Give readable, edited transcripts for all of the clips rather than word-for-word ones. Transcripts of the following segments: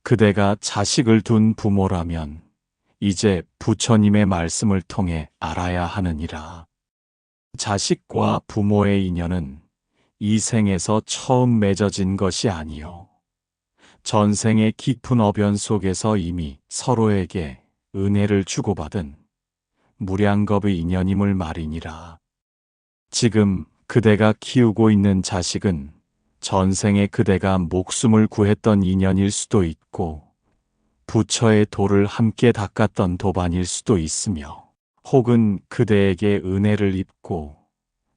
그대가 자식을 둔 부모라면 이제 부처님의 말씀을 통해 알아야 하느니라. 자식과 부모의 인연은 이 생에서 처음 맺어진 것이 아니요. 전생의 깊은 어변 속에서 이미 서로에게 은혜를 주고받은 무량겁의 인연임을 말이니라. 지금 그대가 키우고 있는 자식은 전생에 그대가 목숨을 구했던 인연일 수도 있고 부처의 도를 함께 닦았던 도반일 수도 있으며 혹은 그대에게 은혜를 입고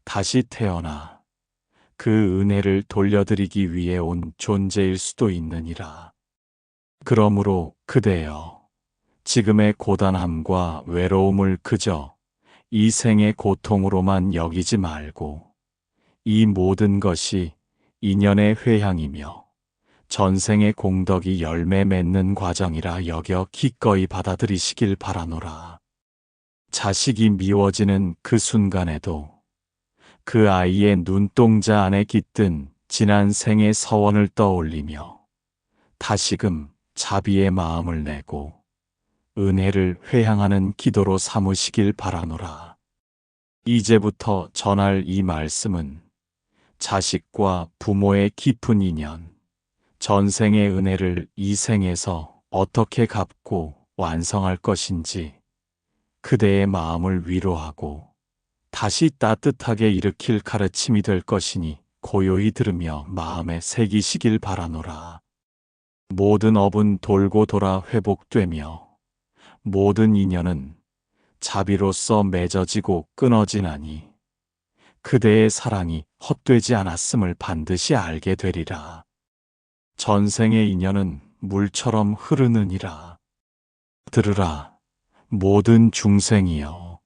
다시 태어나 그 은혜를 돌려드리기 위해 온 존재일 수도 있느니라. 그러므로 그대여, 지금의 고단함과 외로움을 그저 이 생의 고통으로만 여기지 말고 이 모든 것이 인연의 회향이며 전생의 공덕이 열매 맺는 과정이라 여겨 기꺼이 받아들이시길 바라노라. 자식이 미워지는 그 순간에도 그 아이의 눈동자 안에 깃든 지난 생의 서원을 떠올리며 다시금 자비의 마음을 내고 은혜를 회향하는 기도로 삼으시길 바라노라. 이제부터 전할 이 말씀은 자식과 부모의 깊은 인연, 전생의 은혜를 이 생에서 어떻게 갚고 완성할 것인지 그대의 마음을 위로하고 다시 따뜻하게 일으킬 가르침이 될 것이니 고요히 들으며 마음에 새기시길 바라노라. 모든 업은 돌고 돌아 회복되며 모든 인연은 자비로서 맺어지고 끊어지나니 그대의 사랑이 헛되지 않았음을 반드시 알게 되리라. 전생의 인연은 물처럼 흐르느니라. 들으라, 모든 중생이여.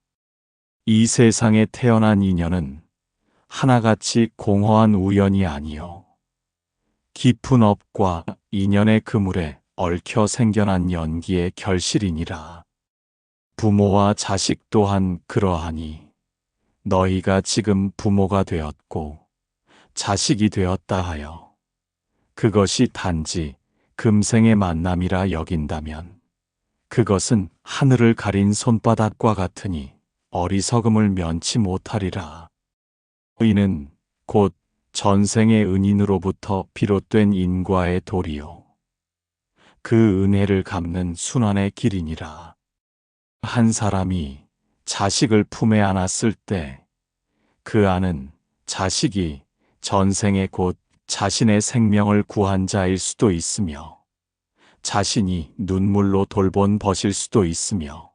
이 세상에 태어난 인연은 하나같이 공허한 우연이 아니요 깊은 업과 인연의 그물에 얽혀 생겨난 연기의 결실이니라. 부모와 자식 또한 그러하니 너희가 지금 부모가 되었고 자식이 되었다 하여 그것이 단지 금생의 만남이라 여긴다면 그것은 하늘을 가린 손바닥과 같으니 어리석음을 면치 못하리라. 이는 곧 전생의 은인으로부터 비롯된 인과의 도리요 그 은혜를 갚는 순환의 길이니라. 한 사람이 자식을 품에 안았을 때 그 안은 자식이 전생에 곧 자신의 생명을 구한 자일 수도 있으며 자신이 눈물로 돌본 벗일 수도 있으며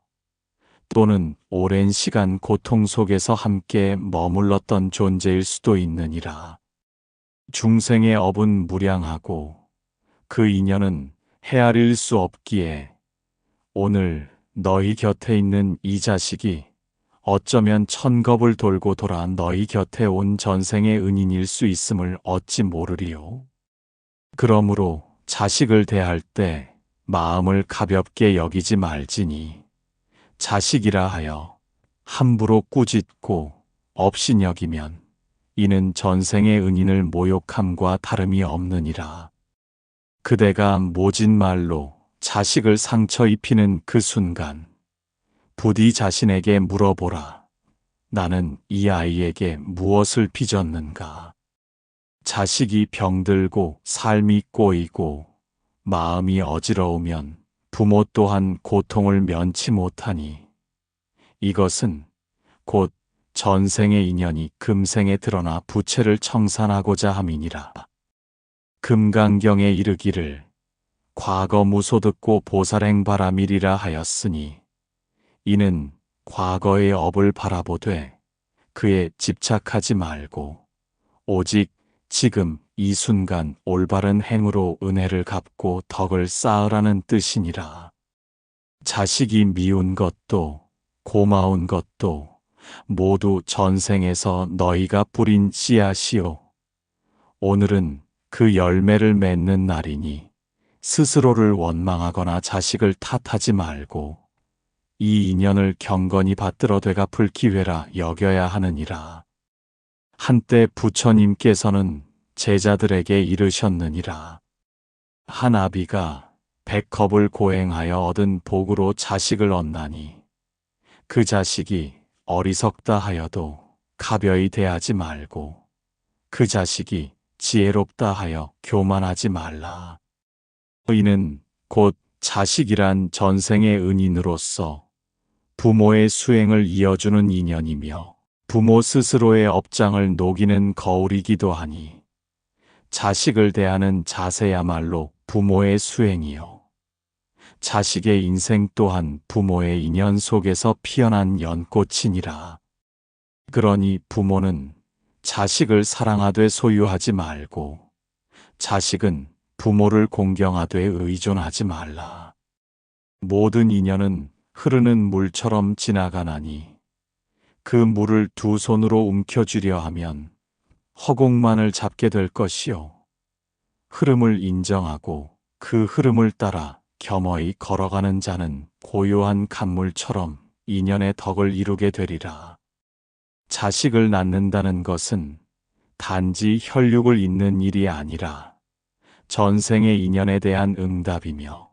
또는 오랜 시간 고통 속에서 함께 머물렀던 존재일 수도 있느니라. 중생의 업은 무량하고 그 인연은 헤아릴 수 없기에 오늘 너희 곁에 있는 이 자식이 어쩌면 천겁을 돌고 돌아 너희 곁에 온 전생의 은인일 수 있음을 어찌 모르리요. 그러므로 자식을 대할 때 마음을 가볍게 여기지 말지니 자식이라 하여 함부로 꾸짖고 업신여기면 이는 전생의 은인을 모욕함과 다름이 없느니라. 그대가 모진 말로 자식을 상처 입히는 그 순간 부디 자신에게 물어보라. 나는 이 아이에게 무엇을 빚었는가? 자식이 병들고 삶이 꼬이고 마음이 어지러우면 부모 또한 고통을 면치 못하니 이것은 곧 전생의 인연이 금생에 드러나 부채를 청산하고자 함이니라. 금강경에 이르기를 과거 무소득고 보살행 바라밀이라 하였으니 이는 과거의 업을 바라보되 그에 집착하지 말고 오직 지금 이 순간 올바른 행으로 은혜를 갚고 덕을 쌓으라는 뜻이니라. 자식이 미운 것도 고마운 것도 모두 전생에서 너희가 뿌린 씨앗이요 오늘은 그 열매를 맺는 날이니 스스로를 원망하거나 자식을 탓하지 말고 이 인연을 경건히 받들어 되갚을 기회라 여겨야 하느니라. 한때 부처님께서는 제자들에게 이르셨느니라. 한 아비가 백합을 고행하여 얻은 복으로 자식을 얻나니 그 자식이 어리석다 하여도 가벼이 대하지 말고 그 자식이 지혜롭다 하여 교만하지 말라. 이는 곧 자식이란 전생의 은인으로서 부모의 수행을 이어주는 인연이며 부모 스스로의 업장을 녹이는 거울이기도 하니 자식을 대하는 자세야말로 부모의 수행이요. 자식의 인생 또한 부모의 인연 속에서 피어난 연꽃이니라. 그러니 부모는 자식을 사랑하되 소유하지 말고 자식은 부모를 공경하되 의존하지 말라. 모든 인연은 흐르는 물처럼 지나가나니 그 물을 두 손으로 움켜쥐려 하면 허공만을 잡게 될 것이요. 흐름을 인정하고 그 흐름을 따라 겸허히 걸어가는 자는 고요한 간물처럼 인연의 덕을 이루게 되리라. 자식을 낳는다는 것은 단지 혈육을 잇는 일이 아니라 전생의 인연에 대한 응답이며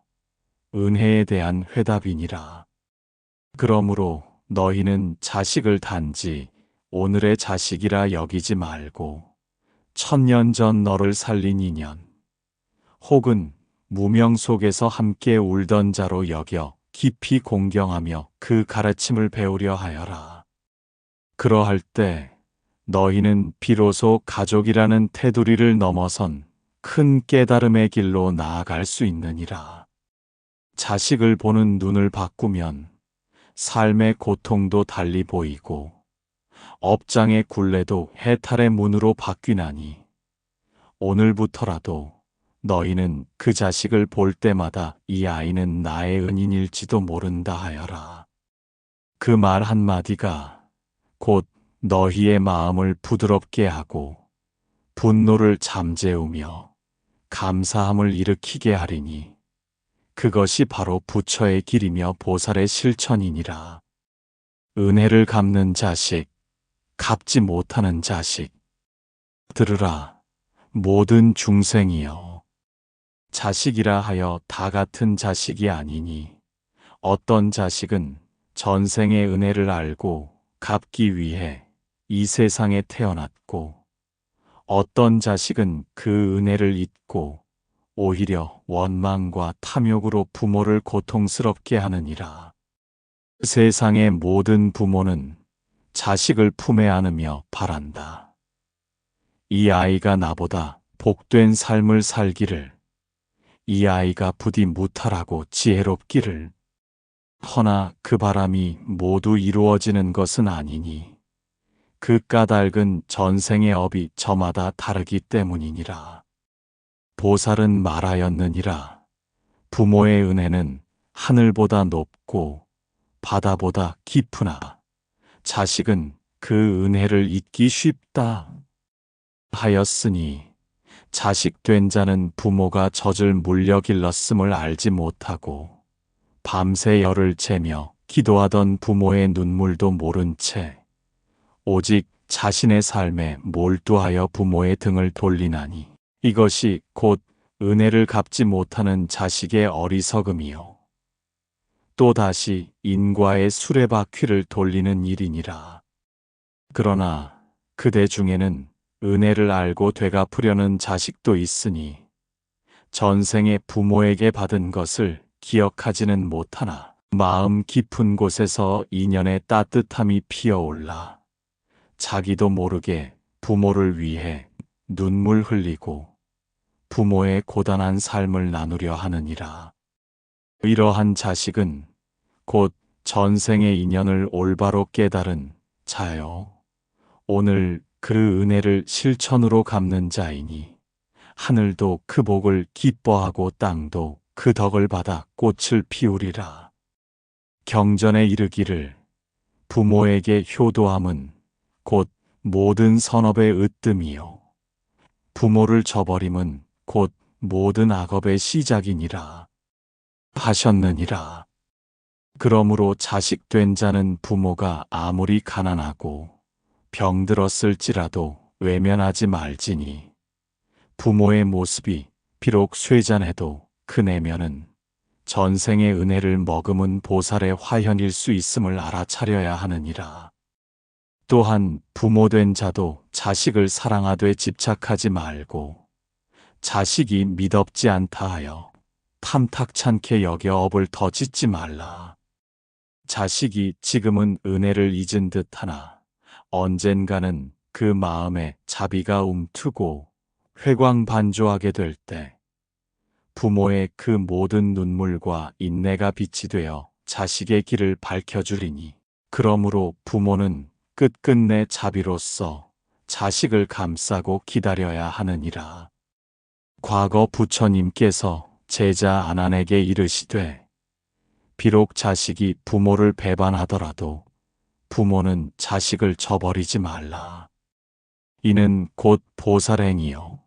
은혜에 대한 회답이니라. 그러므로 너희는 자식을 단지 오늘의 자식이라 여기지 말고 천년 전 너를 살린 인연 혹은 무명 속에서 함께 울던 자로 여겨 깊이 공경하며 그 가르침을 배우려 하여라. 그러할 때 너희는 비로소 가족이라는 테두리를 넘어선 큰 깨달음의 길로 나아갈 수 있느니라. 자식을 보는 눈을 바꾸면 삶의 고통도 달리 보이고 업장의 굴레도 해탈의 문으로 바뀌나니 오늘부터라도 너희는 그 자식을 볼 때마다 이 아이는 나의 은인일지도 모른다 하여라. 그 말 한마디가 곧 너희의 마음을 부드럽게 하고 분노를 잠재우며 감사함을 일으키게 하리니 그것이 바로 부처의 길이며 보살의 실천이니라. 은혜를 갚는 자식, 갚지 못하는 자식. 들으라, 모든 중생이여. 자식이라 하여 다 같은 자식이 아니니 어떤 자식은 전생의 은혜를 알고 갚기 위해 이 세상에 태어났고 어떤 자식은 그 은혜를 잊고 오히려 원망과 탐욕으로 부모를 고통스럽게 하느니라. 세상의 모든 부모는 자식을 품에 안으며 바란다. 이 아이가 나보다 복된 삶을 살기를, 이 아이가 부디 무탈하고 지혜롭기를. 허나 그 바람이 모두 이루어지는 것은 아니니 그 까닭은 전생의 업이 저마다 다르기 때문이니라. 보살은 말하였느니라. 부모의 은혜는 하늘보다 높고 바다보다 깊으나 자식은 그 은혜를 잊기 쉽다 하였으니 자식 된 자는 부모가 젖을 물려 길렀음을 알지 못하고 밤새 열을 쬐며 기도하던 부모의 눈물도 모른 채 오직 자신의 삶에 몰두하여 부모의 등을 돌리나니 이것이 곧 은혜를 갚지 못하는 자식의 어리석음이요 또다시 인과의 수레바퀴를 돌리는 일이니라. 그러나 그대 중에는 은혜를 알고 되갚으려는 자식도 있으니 전생에 부모에게 받은 것을 기억하지는 못하나 마음 깊은 곳에서 인연의 따뜻함이 피어올라 자기도 모르게 부모를 위해 눈물 흘리고 부모의 고단한 삶을 나누려 하느니라. 이러한 자식은 곧 전생의 인연을 올바로 깨달은 자요. 오늘 그 은혜를 실천으로 갚는 자이니 하늘도 그 복을 기뻐하고 땅도 그 덕을 받아 꽃을 피우리라. 경전에 이르기를 부모에게 효도함은 곧 모든 선업의 으뜸이요 부모를 저버림은 곧 모든 악업의 시작이니라 하셨느니라. 그러므로 자식 된 자는 부모가 아무리 가난하고 병들었을지라도 외면하지 말지니 부모의 모습이 비록 쇠잔해도 그 내면은 전생의 은혜를 머금은 보살의 화현일 수 있음을 알아차려야 하느니라. 또한 부모된 자도 자식을 사랑하되 집착하지 말고 자식이 미덥지 않다 하여 탐탁찮게 여겨 업을 더 짓지 말라. 자식이 지금은 은혜를 잊은 듯하나 언젠가는 그 마음에 자비가 움트고 회광반조하게 될 때 부모의 그 모든 눈물과 인내가 빛이 되어 자식의 길을 밝혀주리니, 그러므로 부모는 끝끝내 자비로써 자식을 감싸고 기다려야 하느니라. 과거 부처님께서 제자 아난에게 이르시되, 비록 자식이 부모를 배반하더라도 부모는 자식을 저버리지 말라. 이는 곧 보살행이요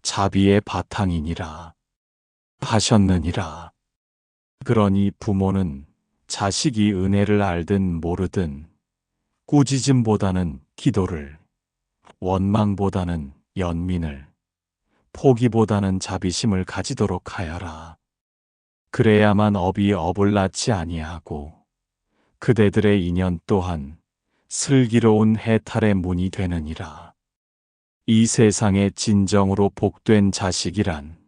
자비의 바탕이니라 하셨느니라. 그러니 부모는 자식이 은혜를 알든 모르든 꾸짖음보다는 기도를, 원망보다는 연민을, 포기보다는 자비심을 가지도록 하여라. 그래야만 업이 업을 낳지 아니하고 그대들의 인연 또한 슬기로운 해탈의 문이 되느니라. 이 세상에 진정으로 복된 자식이란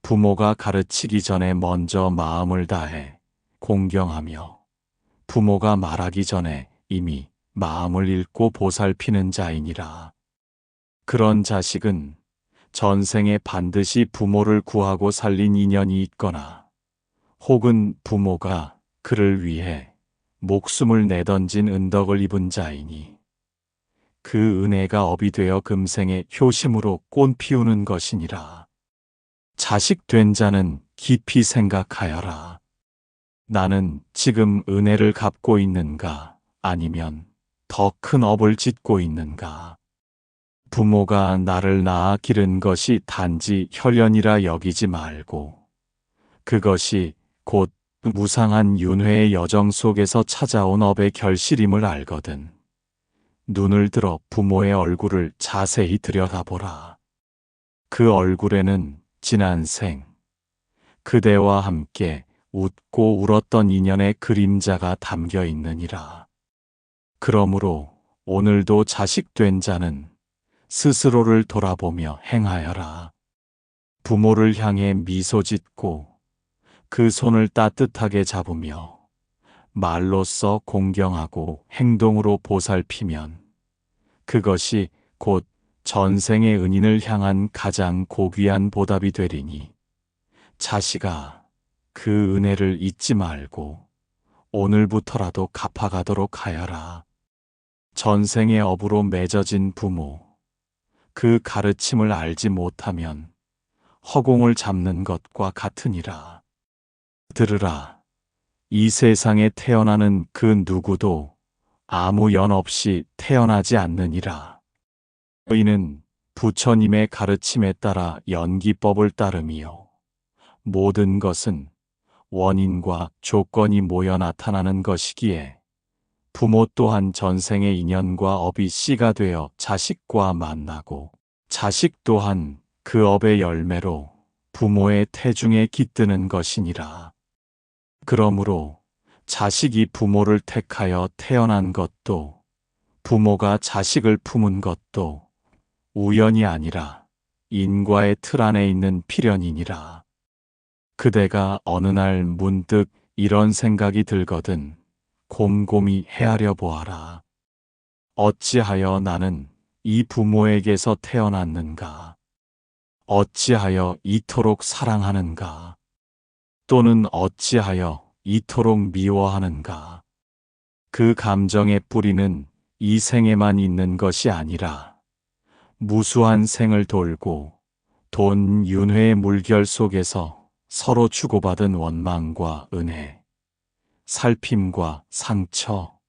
부모가 가르치기 전에 먼저 마음을 다해 공경하며 부모가 말하기 전에 이미 마음을 읽고 보살피는 자이니라. 그런 자식은 전생에 반드시 부모를 구하고 살린 인연이 있거나 혹은 부모가 그를 위해 목숨을 내던진 은덕을 입은 자이니 그 은혜가 업이 되어 금생의 효심으로 꽃 피우는 것이니라. 자식 된 자는 깊이 생각하여라. 나는 지금 은혜를 갚고 있는가, 아니면 더 큰 업을 짓고 있는가. 부모가 나를 낳아 기른 것이 단지 혈연이라 여기지 말고 그것이 곧 무상한 윤회의 여정 속에서 찾아온 업의 결실임을 알거든 눈을 들어 부모의 얼굴을 자세히 들여다보라. 그 얼굴에는 지난 생 그대와 함께 웃고 울었던 인연의 그림자가 담겨 있느니라. 그러므로 오늘도 자식된 자는 스스로를 돌아보며 행하여라. 부모를 향해 미소 짓고 그 손을 따뜻하게 잡으며 말로써 공경하고 행동으로 보살피면 그것이 곧 전생의 은인을 향한 가장 고귀한 보답이 되리니, 자식아, 그 은혜를 잊지 말고 오늘부터라도 갚아가도록 하여라. 전생의 업으로 맺어진 부모, 그 가르침을 알지 못하면 허공을 잡는 것과 같으니라. 들으라. 이 세상에 태어나는 그 누구도 아무 연 없이 태어나지 않느니라. 이는 부처님의 가르침에 따라 연기법을 따름이요 모든 것은 원인과 조건이 모여 나타나는 것이기에 부모 또한 전생의 인연과 업이 씨가 되어 자식과 만나고 자식 또한 그 업의 열매로 부모의 태중에 깃드는 것이니라. 그러므로 자식이 부모를 택하여 태어난 것도 부모가 자식을 품은 것도 우연이 아니라 인과의 틀 안에 있는 필연이니라. 그대가 어느 날 문득 이런 생각이 들거든 곰곰이 헤아려 보아라. 어찌하여 나는 이 부모에게서 태어났는가? 어찌하여 이토록 사랑하는가? 또는 어찌하여 이토록 미워하는가? 그 감정의 뿌리는 이 생에만 있는 것이 아니라 무수한 생을 돌고 돈 윤회의 물결 속에서 서로 주고받은 원망과 은혜, 살핌과 상처,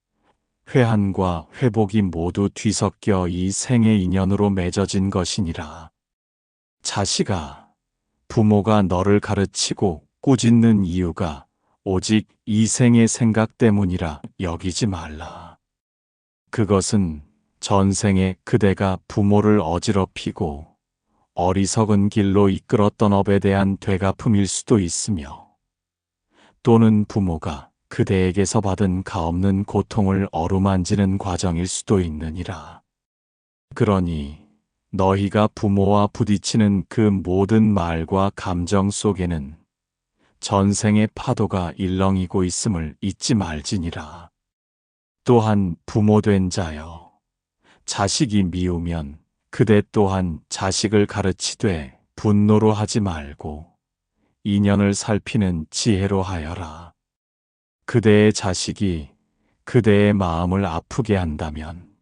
회한과 회복이 모두 뒤섞여 이 생의 인연으로 맺어진 것이니라. 자식아, 부모가 너를 가르치고 꾸짖는 이유가 오직 이 생의 생각 때문이라 여기지 말라. 그것은 전생에 그대가 부모를 어지럽히고 어리석은 길로 이끌었던 업에 대한 되갚음일 수도 있으며 또는 부모가 그대에게서 받은 가없는 고통을 어루만지는 과정일 수도 있느니라. 그러니 너희가 부모와 부딪히는 그 모든 말과 감정 속에는 전생의 파도가 일렁이고 있음을 잊지 말지니라. 또한 부모된 자여, 자식이 미우면 그대 또한 자식을 가르치되 분노로 하지 말고 인연을 살피는 지혜로 하여라. 그대의 자식이 그대의 마음을 아프게 한다면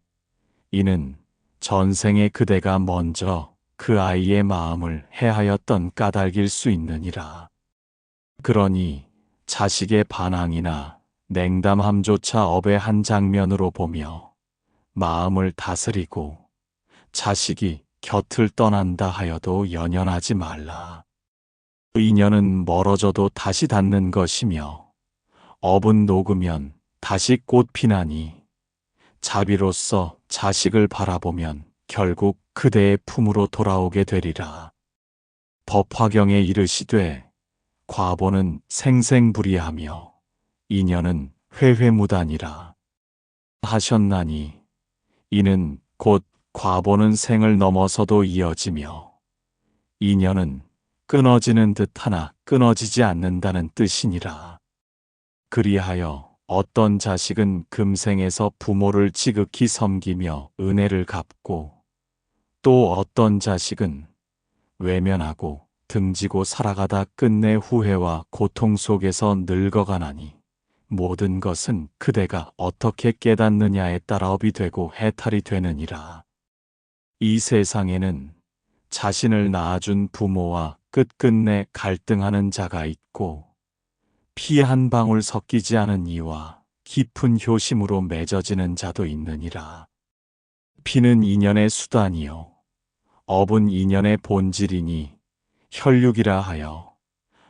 이는 전생에 그대가 먼저 그 아이의 마음을 해하였던 까닭일 수 있느니라. 그러니 자식의 반항이나 냉담함조차 업의 한 장면으로 보며 마음을 다스리고 자식이 곁을 떠난다 하여도 연연하지 말라. 인연은 멀어져도 다시 닿는 것이며 업은 녹으면 다시 꽃 피나니 자비로서 자식을 바라보면 결국 그대의 품으로 돌아오게 되리라. 법화경에 이르시되 과보는 생생불이하며 인연은 회회무단이라 하셨나니 이는 곧 과보는 생을 넘어서도 이어지며 인연은 끊어지는 듯하나 끊어지지 않는다는 뜻이니라. 그리하여 어떤 자식은 금생에서 부모를 지극히 섬기며 은혜를 갚고 또 어떤 자식은 외면하고 등지고 살아가다 끝내 후회와 고통 속에서 늙어가나니 모든 것은 그대가 어떻게 깨닫느냐에 따라 업이 되고 해탈이 되느니라. 이 세상에는 자신을 낳아준 부모와 끝끝내 갈등하는 자가 있고 피 한 방울 섞이지 않은 이와 깊은 효심으로 맺어지는 자도 있느니라. 피는 인연의 수단이요 업은 인연의 본질이니 혈육이라 하여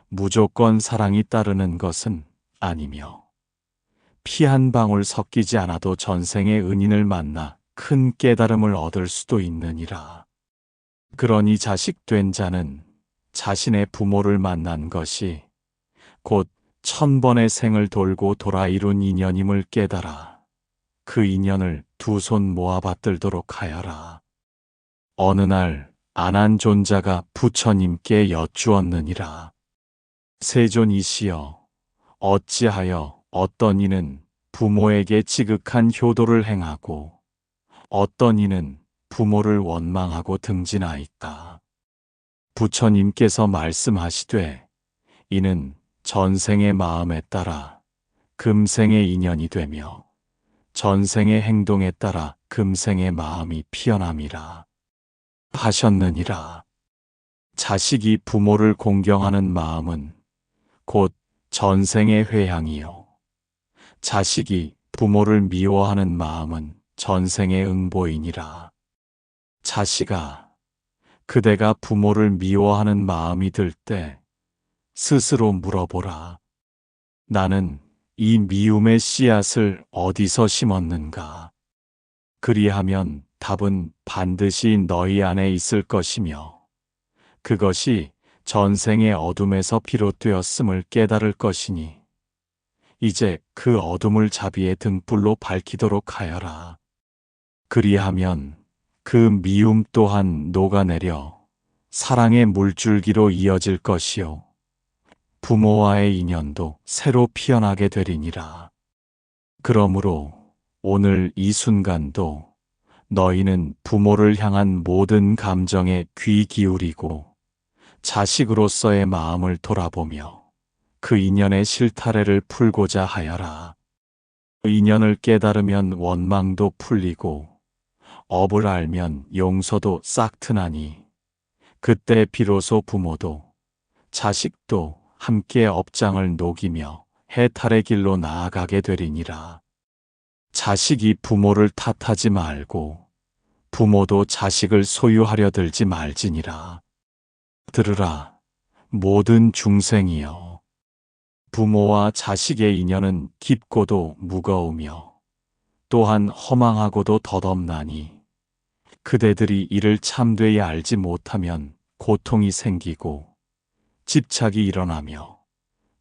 무조건 사랑이 따르는 것은 아니며 피 한 방울 섞이지 않아도 전생의 은인을 만나 큰 깨달음을 얻을 수도 있느니라. 그러니 자식된 자는 자신의 부모를 만난 것이 곧 1000번의 생을 돌고 돌아 이룬 인연임을 깨달아 그 인연을 두 손 모아 받들도록 하여라. 어느 날 안한 존자가 부처님께 여쭈었느니라. 세존이시여, 어찌하여 어떤 이는 부모에게 지극한 효도를 행하고 어떤 이는 부모를 원망하고 등지나이까. 부처님께서 말씀하시되 이는 전생의 마음에 따라 금생의 인연이 되며 전생의 행동에 따라 금생의 마음이 피어남이라 하셨느니라. 자식이 부모를 공경하는 마음은 곧 전생의 회향이요 자식이 부모를 미워하는 마음은 전생의 응보이니라. 자식아, 그대가 부모를 미워하는 마음이 들 때 스스로 물어보라. 나는 이 미움의 씨앗을 어디서 심었는가? 그리하면 답은 반드시 너희 안에 있을 것이며 그것이 전생의 어둠에서 비롯되었음을 깨달을 것이니 이제 그 어둠을 자비의 등불로 밝히도록 하여라. 그리하면 그 미움 또한 녹아내려 사랑의 물줄기로 이어질 것이요 부모와의 인연도 새로 피어나게 되리니라. 그러므로 오늘 이 순간도 너희는 부모를 향한 모든 감정에 귀 기울이고 자식으로서의 마음을 돌아보며 그 인연의 실타래를 풀고자 하여라. 인연을 깨달으면 원망도 풀리고 업을 알면 용서도 싹 트나니 그때 비로소 부모도 자식도 함께 업장을 녹이며 해탈의 길로 나아가게 되리니라. 자식이 부모를 탓하지 말고 부모도 자식을 소유하려 들지 말지니라. 들으라, 모든 중생이여. 부모와 자식의 인연은 깊고도 무거우며 또한 허망하고도 덧없나니 그대들이 이를 참되이 알지 못하면 고통이 생기고 집착이 일어나며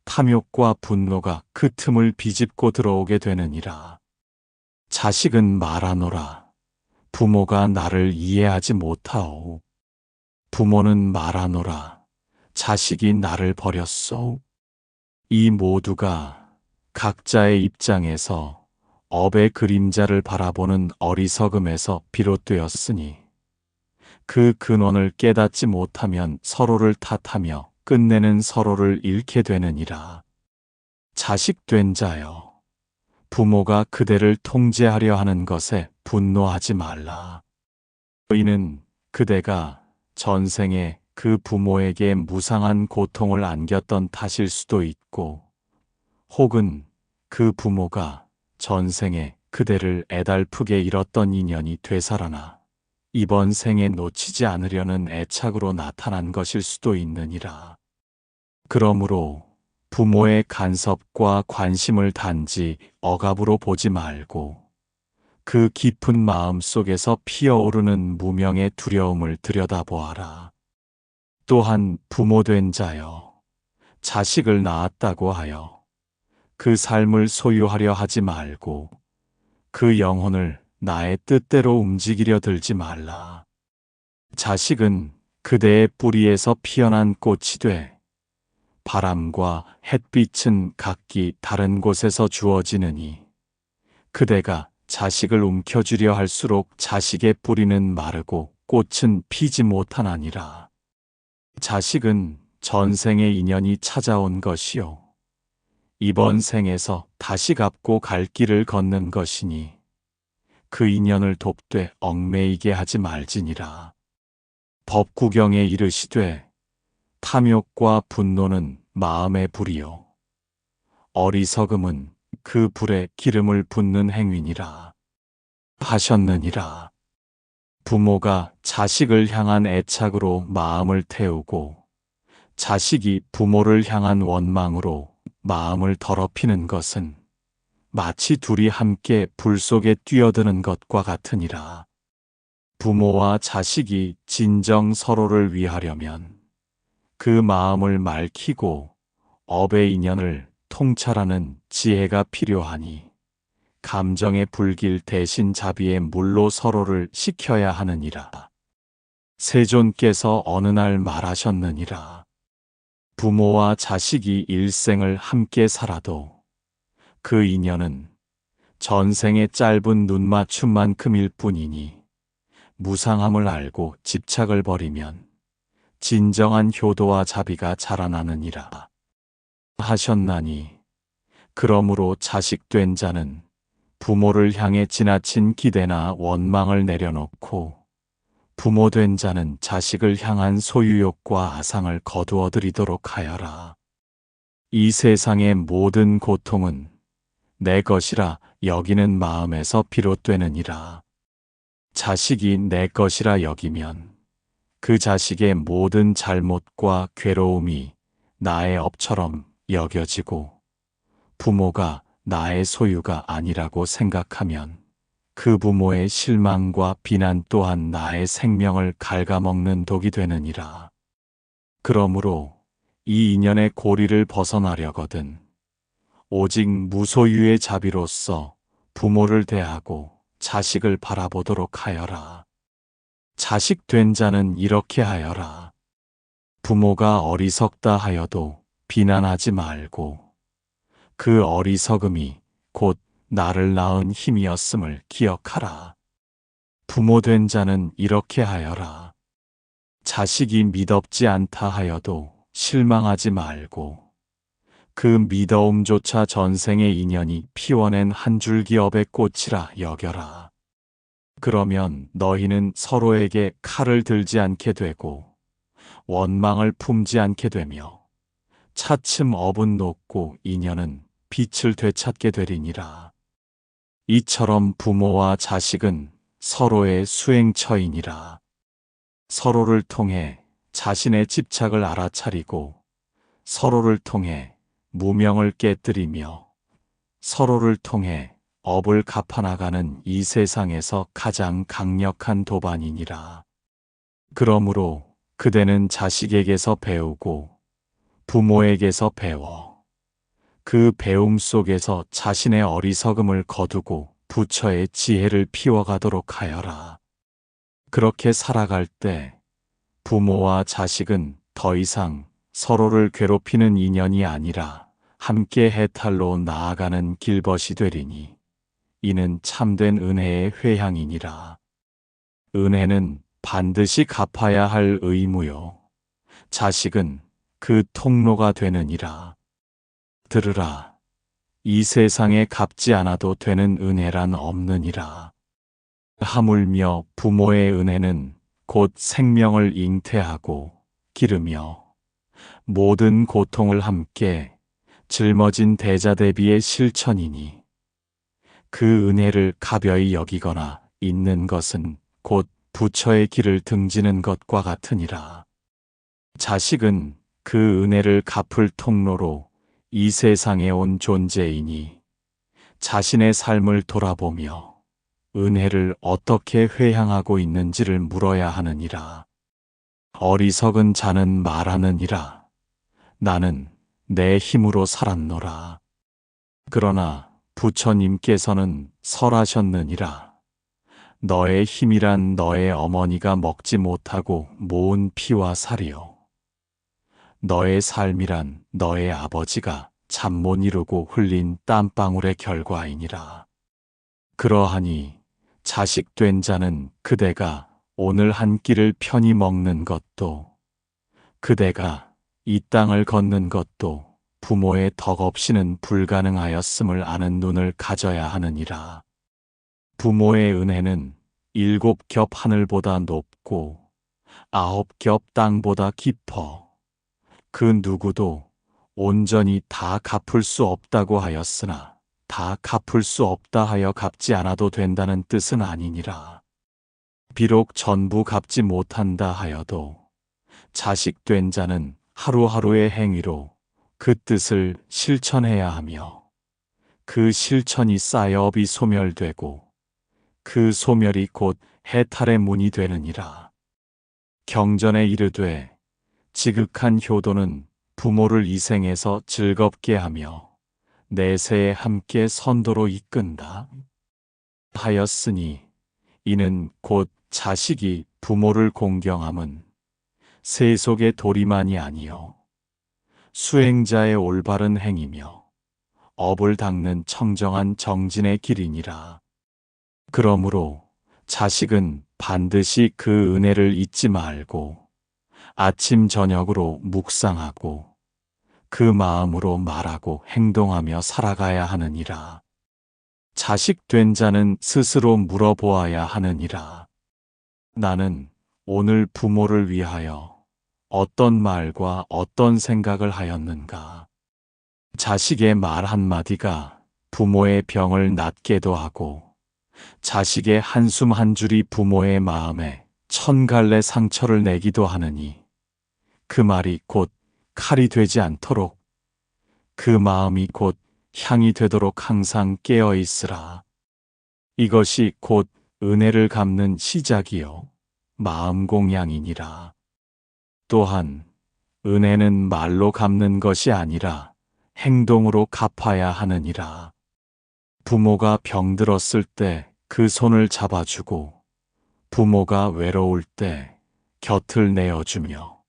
탐욕과 분노가 그 틈을 비집고 들어오게 되느니라. 자식은 말하노라. 부모가 나를 이해하지 못하오. 부모는 말하노라. 자식이 나를 버렸소. 이 모두가 각자의 입장에서 업의 그림자를 바라보는 어리석음에서 비롯되었으니 그 근원을 깨닫지 못하면 서로를 탓하며 끝내는 서로를 잃게 되느니라. 자식된 자여, 부모가 그대를 통제하려 하는 것에 분노하지 말라. 이는 그대가 전생에 그 부모에게 무상한 고통을 안겼던 탓일 수도 있고, 혹은 그 부모가 전생에 그대를 애달프게 잃었던 인연이 되살아나 이번 생에 놓치지 않으려는 애착으로 나타난 것일 수도 있느니라. 그러므로 부모의 간섭과 관심을 단지 억압으로 보지 말고 그 깊은 마음 속에서 피어오르는 무명의 두려움을 들여다보아라. 또한 부모된 자여, 자식을 낳았다고 하여 그 삶을 소유하려 하지 말고 그 영혼을 나의 뜻대로 움직이려 들지 말라. 자식은 그대의 뿌리에서 피어난 꽃이 돼 바람과 햇빛은 각기 다른 곳에서 주어지느니 그대가 자식을 움켜쥐려 할수록 자식의 뿌리는 마르고 꽃은 피지 못하나니라. 자식은 전생의 인연이 찾아온 것이요 이번 생에서 다시 갚고 갈 길을 걷는 것이니 그 인연을 돕되 얽매이게 하지 말지니라. 법구경에 이르시되 탐욕과 분노는 마음의 불이요 어리석음은 그 불에 기름을 붓는 행위니라 하셨느니라. 부모가 자식을 향한 애착으로 마음을 태우고 자식이 부모를 향한 원망으로 마음을 더럽히는 것은 마치 둘이 함께 불 속에 뛰어드는 것과 같으니라. 부모와 자식이 진정 서로를 위하려면 그 마음을 맑히고 업의 인연을 통찰하는 지혜가 필요하니 감정의 불길 대신 자비의 물로 서로를 식혀야 하느니라. 세존께서 어느 날 말하셨느니라. 부모와 자식이 일생을 함께 살아도 그 인연은 전생의 짧은 눈맞춤만큼일 뿐이니 무상함을 알고 집착을 버리면 진정한 효도와 자비가 자라나느니라 하셨나니, 그러므로 자식된 자는 부모를 향해 지나친 기대나 원망을 내려놓고 부모된 자는 자식을 향한 소유욕과 아상을 거두어 들이도록 하여라. 이 세상의 모든 고통은 내 것이라 여기는 마음에서 비롯되느니라. 자식이 내 것이라 여기면 그 자식의 모든 잘못과 괴로움이 나의 업처럼 여겨지고 부모가 나의 소유가 아니라고 생각하면 그 부모의 실망과 비난 또한 나의 생명을 갉아먹는 독이 되느니라. 그러므로 이 인연의 고리를 벗어나려거든 오직 무소유의 자비로서 부모를 대하고 자식을 바라보도록 하여라. 자식 된 자는 이렇게 하여라. 부모가 어리석다 하여도 비난하지 말고 그 어리석음이 곧 나를 낳은 힘이었음을 기억하라. 부모된 자는 이렇게 하여라. 자식이 미덥지 않다 하여도 실망하지 말고 그 미더움조차 전생의 인연이 피워낸 한 줄기 업의 꽃이라 여겨라. 그러면 너희는 서로에게 칼을 들지 않게 되고 원망을 품지 않게 되며 차츰 업은 녹고 인연은 빛을 되찾게 되리니라. 이처럼 부모와 자식은 서로의 수행처이니라. 서로를 통해 자신의 집착을 알아차리고 서로를 통해 무명을 깨뜨리며 서로를 통해 업을 갚아나가는 이 세상에서 가장 강력한 도반이니라. 그러므로 그대는 자식에게서 배우고 부모에게서 배워 그 배움 속에서 자신의 어리석음을 거두고 부처의 지혜를 피워가도록 하여라. 그렇게 살아갈 때 부모와 자식은 더 이상 서로를 괴롭히는 인연이 아니라 함께 해탈로 나아가는 길벗이 되리니 이는 참된 은혜의 회향이니라. 은혜는 반드시 갚아야 할 의무요. 자식은 그 통로가 되느니라. 들으라. 이 세상에 갚지 않아도 되는 은혜란 없느니라. 하물며 부모의 은혜는 곧 생명을 잉태하고 기르며 모든 고통을 함께 짊어진 대자대비의 실천이니 그 은혜를 가벼이 여기거나 잊는 것은 곧 부처의 길을 등지는 것과 같으니라. 자식은 그 은혜를 갚을 통로로 이 세상에 온 존재이니 자신의 삶을 돌아보며 은혜를 어떻게 회향하고 있는지를 물어야 하느니라. 어리석은 자는 말하느니라. 나는 내 힘으로 살았노라. 그러나 부처님께서는 설하셨느니라. 너의 힘이란 너의 어머니가 먹지 못하고 모은 피와 살이요. 너의 삶이란 너의 아버지가 잠 못 이루고 흘린 땀방울의 결과이니라. 그러하니 자식 된 자는 그대가 오늘 한 끼를 편히 먹는 것도, 그대가 이 땅을 걷는 것도 부모의 덕 없이는 불가능하였음을 아는 눈을 가져야 하느니라. 부모의 은혜는 7겹 하늘보다 높고 9겹 땅보다 깊어 그 누구도 온전히 다 갚을 수 없다고 하였으나 다 갚을 수 없다 하여 갚지 않아도 된다는 뜻은 아니니라. 비록 전부 갚지 못한다 하여도 자식 된 자는 하루하루의 행위로 그 뜻을 실천해야 하며 그 실천이 쌓여 업이 소멸되고 그 소멸이 곧 해탈의 문이 되느니라. 경전에 이르되 지극한 효도는 부모를 이 생에서 즐겁게 하며 내세에 함께 선도로 이끈다 하였으니 이는 곧 자식이 부모를 공경함은 세속의 도리만이 아니요 수행자의 올바른 행이며 업을 닦는 청정한 정진의 길이니라. 그러므로 자식은 반드시 그 은혜를 잊지 말고 아침 저녁으로 묵상하고 그 마음으로 말하고 행동하며 살아가야 하느니라. 자식 된 자는 스스로 물어보아야 하느니라. 나는 오늘 부모를 위하여 어떤 말과 어떤 생각을 하였는가. 자식의 말 한마디가 부모의 병을 낫게도 하고 자식의 한숨 한 줄이 부모의 마음에 1000갈래 상처를 내기도 하느니 그 말이 곧 칼이 되지 않도록 그 마음이 곧 향이 되도록 항상 깨어 있으라. 이것이 곧 은혜를 갚는 시작이요 마음 공양이니라. 또한 은혜는 말로 갚는 것이 아니라 행동으로 갚아야 하느니라. 부모가 병들었을 때 그 손을 잡아주고 부모가 외로울 때 곁을 내어주며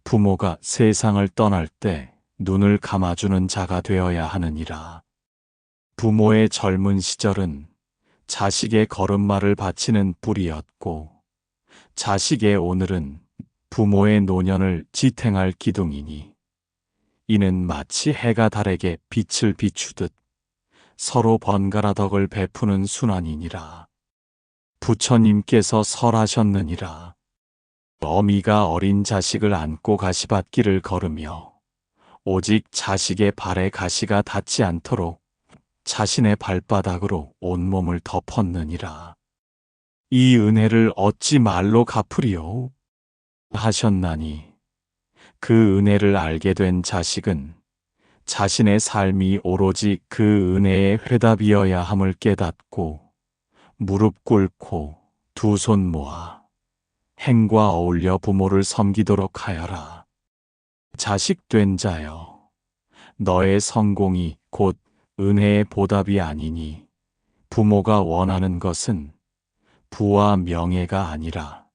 부모가 세상을 떠날 때 눈을 감아주는 자가 되어야 하느니라. 부모의 젊은 시절은 자식의 걸음마를 받치는 뿔이었고 자식의 오늘은 부모의 노년을 지탱할 기둥이니 이는 마치 해가 달에게 빛을 비추듯 서로 번갈아 덕을 베푸는 순환이니라. 부처님께서 설하셨느니라. 어미가 어린 자식을 안고 가시밭길을 걸으며 오직 자식의 발에 가시가 닿지 않도록 자신의 발바닥으로 온몸을 덮었느니라. 이 은혜를 어찌 말로 갚으리요? 하셨나니 그 은혜를 알게 된 자식은 자신의 삶이 오로지 그 은혜의 회답이어야 함을 깨닫고 무릎 꿇고 두 손 모아 행과 어울려 부모를 섬기도록 하여라. 자식 된 자여, 너의 성공이 곧 은혜의 보답이 아니니 부모가 원하는 것은 부와 명예가 아니라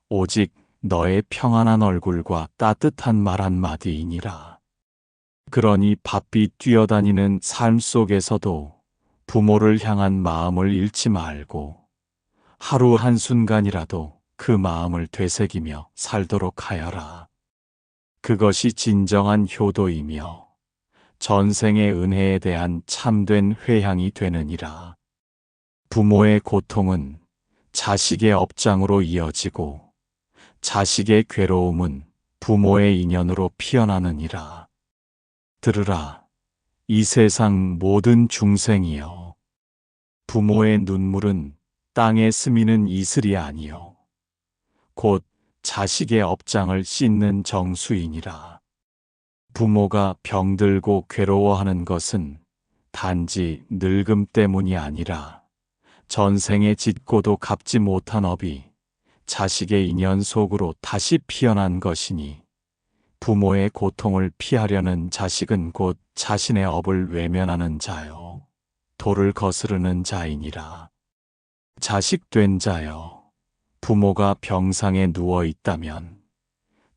오직 너의 평안한 얼굴과 따뜻한 말 한마디이니라. 그러니 바삐 뛰어다니는 삶 속에서도 부모를 향한 마음을 잃지 말고 하루 한순간이라도 그 마음을 되새기며 살도록 하여라. 그것이 진정한 효도이며 전생의 은혜에 대한 참된 회향이 되느니라. 부모의 고통은 자식의 업장으로 이어지고 자식의 괴로움은 부모의 인연으로 피어나느니라. 들으라. 이 세상 모든 중생이여. 부모의 눈물은 땅에 스미는 이슬이 아니요 곧 자식의 업장을 씻는 정수이니라. 부모가 병들고 괴로워하는 것은 단지 늙음 때문이 아니라 전생에 짓고도 갚지 못한 업이 자식의 인연 속으로 다시 피어난 것이니 부모의 고통을 피하려는 자식은 곧 자신의 업을 외면하는 자요 도를 거스르는 자이니라. 자식된 자여, 부모가 병상에 누워 있다면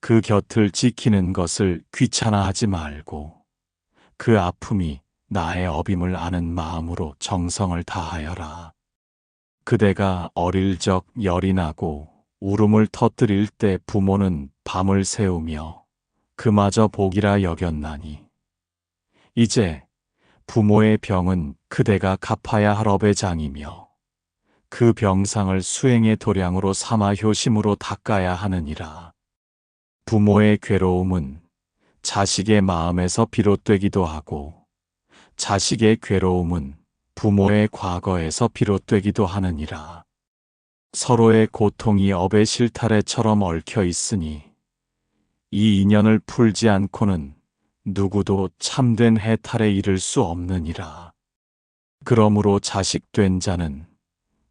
그 곁을 지키는 것을 귀찮아하지 말고 그 아픔이 나의 업임을 아는 마음으로 정성을 다하여라. 그대가 어릴 적 열이 나고 울음을 터뜨릴 때 부모는 밤을 새우며 그마저 복이라 여겼나니 이제 부모의 병은 그대가 갚아야 할 업의 장이며 그 병상을 수행의 도량으로 삼아 효심으로 닦아야 하느니라. 부모의 괴로움은 자식의 마음에서 비롯되기도 하고 자식의 괴로움은 부모의 과거에서 비롯되기도 하느니라. 서로의 고통이 업의 실타래처럼 얽혀 있으니 이 인연을 풀지 않고는 누구도 참된 해탈에 이를 수 없느니라. 그러므로 자식된 자는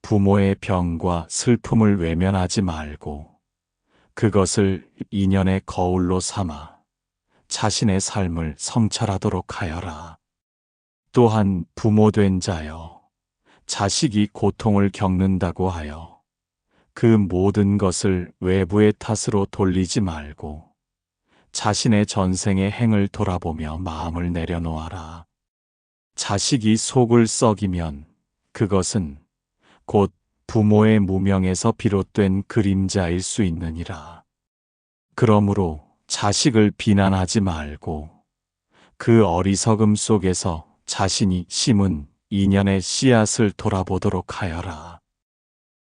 부모의 병과 슬픔을 외면하지 말고 그것을 인연의 거울로 삼아 자신의 삶을 성찰하도록 하여라. 또한 부모된 자여, 자식이 고통을 겪는다고 하여 그 모든 것을 외부의 탓으로 돌리지 말고 자신의 전생의 행을 돌아보며 마음을 내려놓아라. 자식이 속을 썩이면 그것은 곧 부모의 무명에서 비롯된 그림자일 수 있느니라. 그러므로 자식을 비난하지 말고 그 어리석음 속에서 자신이 심은 인연의 씨앗을 돌아보도록 하여라.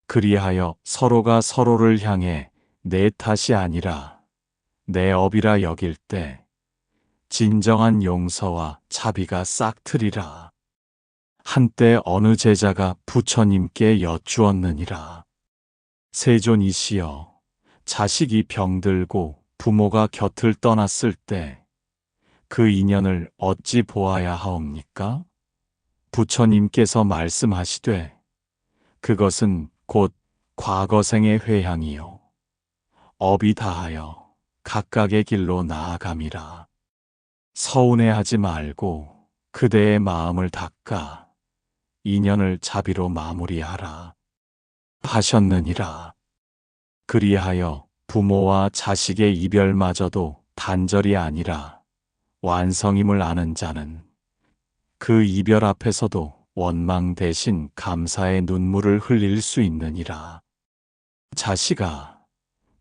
그리하여 서로가 서로를 향해 내 탓이 아니라 내 업이라 여길 때 진정한 용서와 자비가 싹트리라. 한때 어느 제자가 부처님께 여쭈었느니라. 세존이시여, 자식이 병들고 부모가 곁을 떠났을 때 그 인연을 어찌 보아야 하옵니까? 부처님께서 말씀하시되 그것은 곧 과거생의 회향이요 업이 다하여 각각의 길로 나아감이라. 서운해하지 말고 그대의 마음을 닦아 인연을 자비로 마무리하라 하셨느니라. 그리하여 부모와 자식의 이별마저도 단절이 아니라 완성임을 아는 자는 그 이별 앞에서도 원망 대신 감사의 눈물을 흘릴 수 있느니라. 자식아,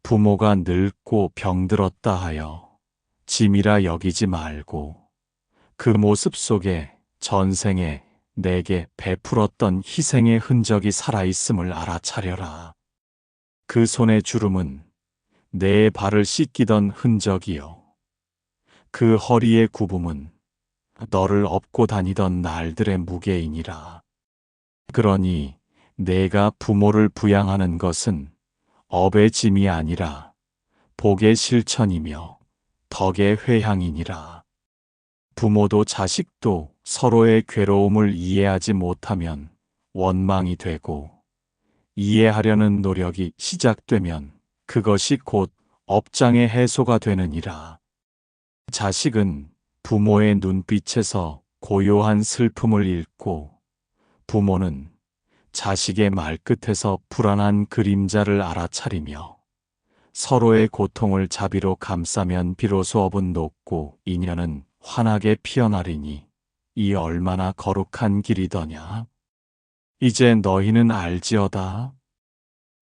부모가 늙고 병들었다 하여 짐이라 여기지 말고 그 모습 속에 전생에 내게 베풀었던 희생의 흔적이 살아있음을 알아차려라. 그 손의 주름은 내 발을 씻기던 흔적이요 그 허리의 굽음은 너를 업고 다니던 날들의 무게이니라. 그러니 내가 부모를 부양하는 것은 업의 짐이 아니라 복의 실천이며 덕의 회향이니라. 부모도 자식도 서로의 괴로움을 이해하지 못하면 원망이 되고 이해하려는 노력이 시작되면 그것이 곧 업장의 해소가 되느니라. 자식은 부모의 눈빛에서 고요한 슬픔을 읽고 부모는 자식의 말끝에서 불안한 그림자를 알아차리며 서로의 고통을 자비로 감싸면 비로소 업은 높고 인연은 환하게 피어나리니 이 얼마나 거룩한 길이더냐. 이제 너희는 알지어다.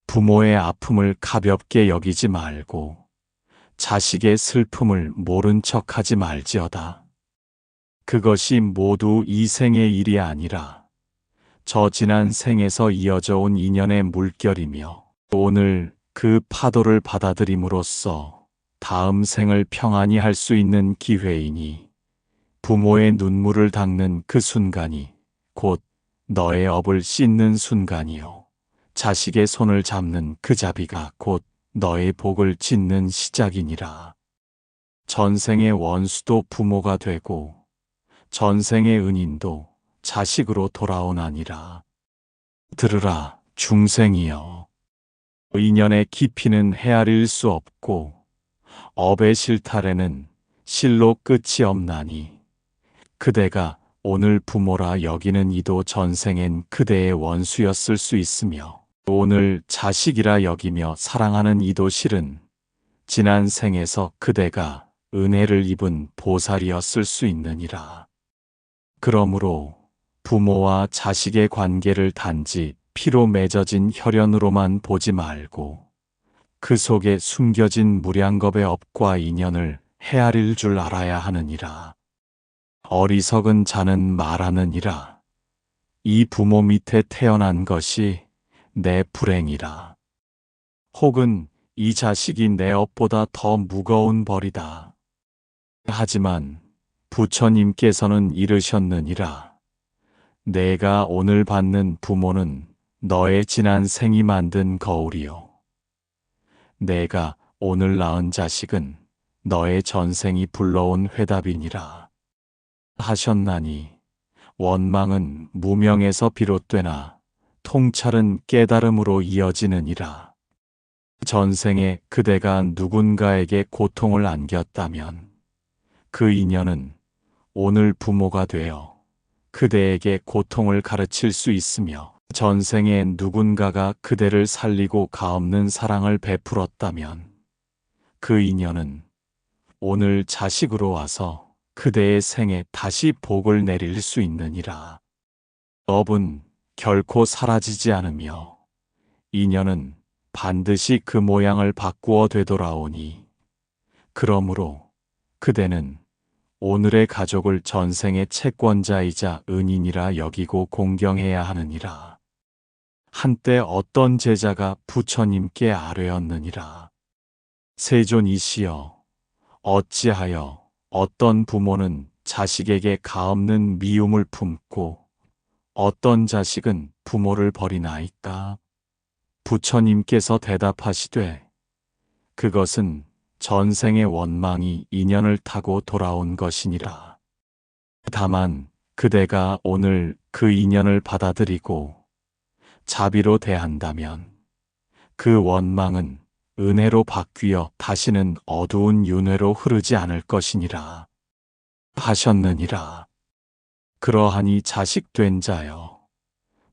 부모의 아픔을 가볍게 여기지 말고 자식의 슬픔을 모른 척하지 말지어다. 그것이 모두 이 생의 일이 아니라 저 지난 생에서 이어져 온 인연의 물결이며 오늘 그 파도를 받아들임으로써 다음 생을 평안히 할 수 있는 기회이니 부모의 눈물을 닦는 그 순간이 곧 너의 업을 씻는 순간이요. 자식의 손을 잡는 그 자비가 곧 너의 복을 짓는 시작이니라. 전생의 원수도 부모가 되고 전생의 은인도 자식으로 돌아오나니라. 들으라 중생이여. 인연의 깊이는 헤아릴 수 없고 업의 실탈에는 실로 끝이 없나니 그대가 오늘 부모라 여기는 이도 전생엔 그대의 원수였을 수 있으며 오늘 자식이라 여기며 사랑하는 이도 실은 지난 생에서 그대가 은혜를 입은 보살이었을 수 있느니라. 그러므로 부모와 자식의 관계를 단지 피로 맺어진 혈연으로만 보지 말고 그 속에 숨겨진 무량겁의 업과 인연을 헤아릴 줄 알아야 하느니라. 어리석은 자는 말하느니라. 이 부모 밑에 태어난 것이 내 불행이라. 혹은 이 자식이 내 업보다 더 무거운 벌이다. 하지만 부처님께서는 이르셨느니라. 내가 오늘 받는 부모는 너의 지난 생이 만든 거울이요. 내가 오늘 낳은 자식은 너의 전생이 불러온 회답이니라. 하셨나니 원망은 무명에서 비롯되나 통찰은 깨달음으로 이어지느니라. 전생에 그대가 누군가에게 고통을 안겼다면 그 인연은 오늘 부모가 되어 그대에게 고통을 가르칠 수 있으며 전생에 누군가가 그대를 살리고 가없는 사랑을 베풀었다면 그 인연은 오늘 자식으로 와서 그대의 생에 다시 복을 내릴 수 있느니라. 업은 결코 사라지지 않으며 인연은 반드시 그 모양을 바꾸어 되돌아오니 그러므로 그대는 오늘의 가족을 전생의 채권자이자 은인이라 여기고 공경해야 하느니라. 한때 어떤 제자가 부처님께 아뢰었느니라. 세존이시여, 어찌하여 어떤 부모는 자식에게 가없는 미움을 품고 어떤 자식은 부모를 버리나이까? 부처님께서 대답하시되 그것은 전생의 원망이 인연을 타고 돌아온 것이니라. 다만 그대가 오늘 그 인연을 받아들이고 자비로 대한다면 그 원망은 은혜로 바뀌어 다시는 어두운 윤회로 흐르지 않을 것이니라. 하셨느니라. 그러하니 자식된 자여,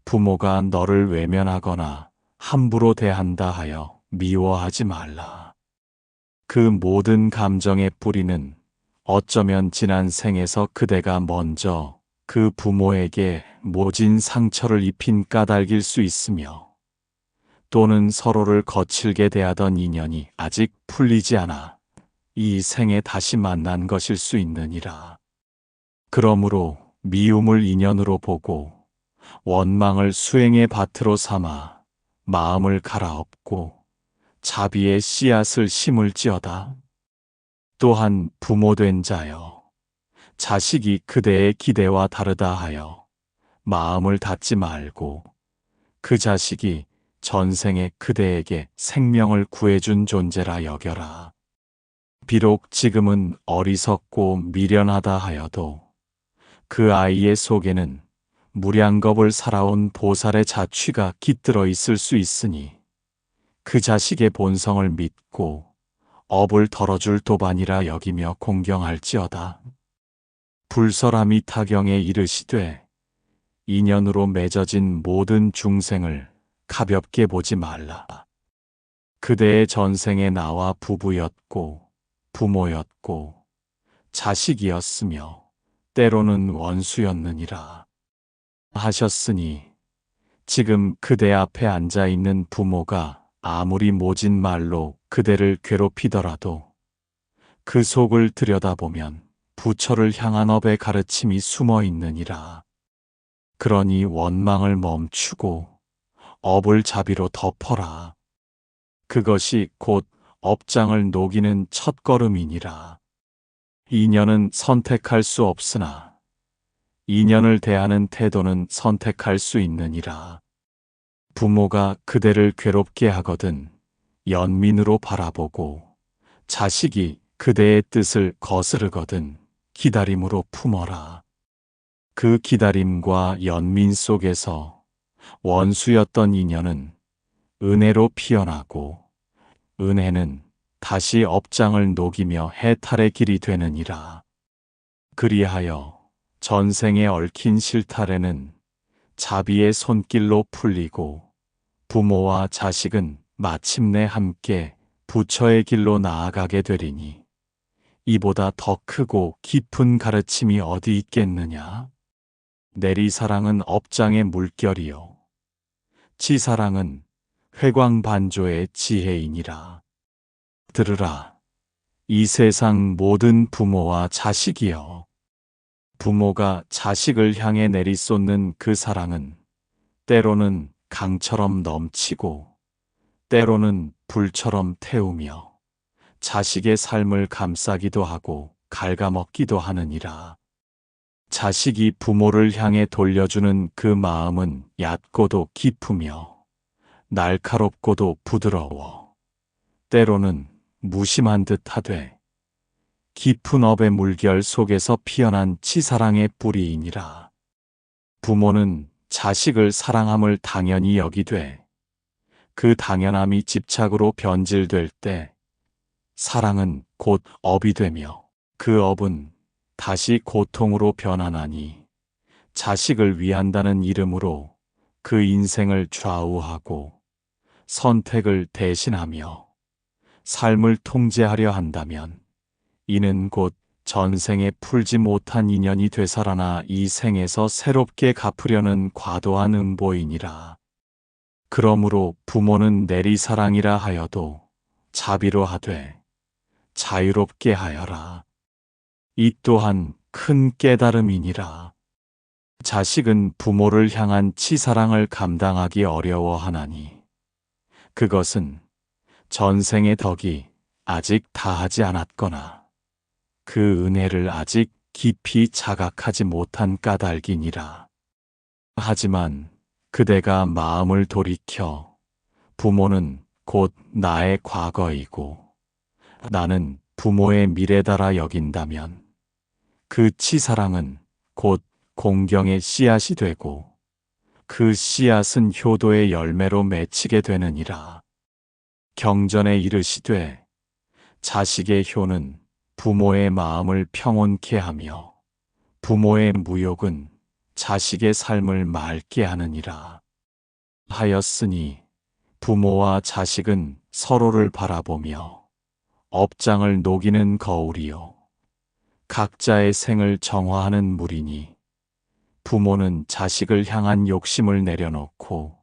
부모가 너를 외면하거나 함부로 대한다 하여 미워하지 말라. 그 모든 감정의 뿌리는 어쩌면 지난 생에서 그대가 먼저 그 부모에게 모진 상처를 입힌 까닭일 수 있으며 또는 서로를 거칠게 대하던 인연이 아직 풀리지 않아 이 생에 다시 만난 것일 수 있느니라. 그러므로 미움을 인연으로 보고 원망을 수행의 밭으로 삼아 마음을 갈아엎고 자비의 씨앗을 심을지어다. 또한 부모된 자여, 자식이 그대의 기대와 다르다 하여 마음을 닫지 말고 그 자식이 전생에 그대에게 생명을 구해준 존재라 여겨라. 비록 지금은 어리석고 미련하다 하여도 그 아이의 속에는 무량겁을 살아온 보살의 자취가 깃들어 있을 수 있으니 그 자식의 본성을 믿고 업을 덜어줄 도반이라 여기며 공경할지어다. 불설함이 타경에 이르시되 인연으로 맺어진 모든 중생을 가볍게 보지 말라. 그대의 전생에 나와 부부였고 부모였고 자식이었으며 때로는 원수였느니라 하셨으니 지금 그대 앞에 앉아 있는 부모가 아무리 모진 말로 그대를 괴롭히더라도 그 속을 들여다보면 부처를 향한 업의 가르침이 숨어 있느니라. 그러니 원망을 멈추고 업을 자비로 덮어라. 그것이 곧 업장을 녹이는 첫걸음이니라. 인연은 선택할 수 없으나 인연을 대하는 태도는 선택할 수 있느니라. 부모가 그대를 괴롭게 하거든 연민으로 바라보고 자식이 그대의 뜻을 거스르거든 기다림으로 품어라. 그 기다림과 연민 속에서 원수였던 인연은 은혜로 피어나고 은혜는 다시 업장을 녹이며 해탈의 길이 되느니라. 그리하여 전생에 얽힌 실타래는 자비의 손길로 풀리고 부모와 자식은 마침내 함께 부처의 길로 나아가게 되리니 이보다 더 크고 깊은 가르침이 어디 있겠느냐? 내리사랑은 업장의 물결이요 지사랑은 회광반조의 지혜이니라. 들으라. 이 세상 모든 부모와 자식이여. 부모가 자식을 향해 내리쏟는 그 사랑은 때로는 강처럼 넘치고 때로는 불처럼 태우며 자식의 삶을 감싸기도 하고 갉아먹기도 하느니라. 자식이 부모를 향해 돌려주는 그 마음은 얕고도 깊으며 날카롭고도 부드러워 때로는 무심한 듯하되 깊은 업의 물결 속에서 피어난 치사랑의 뿌리이니라. 부모는 자식을 사랑함을 당연히 여기되 그 당연함이 집착으로 변질될 때 사랑은 곧 업이 되며 그 업은 다시 고통으로 변하나니 자식을 위한다는 이름으로 그 인생을 좌우하고 선택을 대신하며 삶을 통제하려 한다면 이는 곧 전생에 풀지 못한 인연이 되살아나 이 생에서 새롭게 갚으려는 과도한 음보이니라. 그러므로 부모는 내리사랑이라 하여도 자비로 하되 자유롭게 하여라. 이 또한 큰 깨달음이니라. 자식은 부모를 향한 치사랑을 감당하기 어려워하나니 그것은 전생의 덕이 아직 다하지 않았거나 그 은혜를 아직 깊이 자각하지 못한 까닭이니라. 하지만 그대가 마음을 돌이켜 부모는 곧 나의 과거이고 나는 부모의 미래다라 여긴다면 그 치사랑은 곧 공경의 씨앗이 되고 그 씨앗은 효도의 열매로 맺히게 되느니라. 경전에 이르시되 자식의 효는 부모의 마음을 평온케 하며 부모의 무욕은 자식의 삶을 맑게 하느니라. 하였으니 부모와 자식은 서로를 바라보며 업장을 녹이는 거울이요 각자의 생을 정화하는 물이니 부모는 자식을 향한 욕심을 내려놓고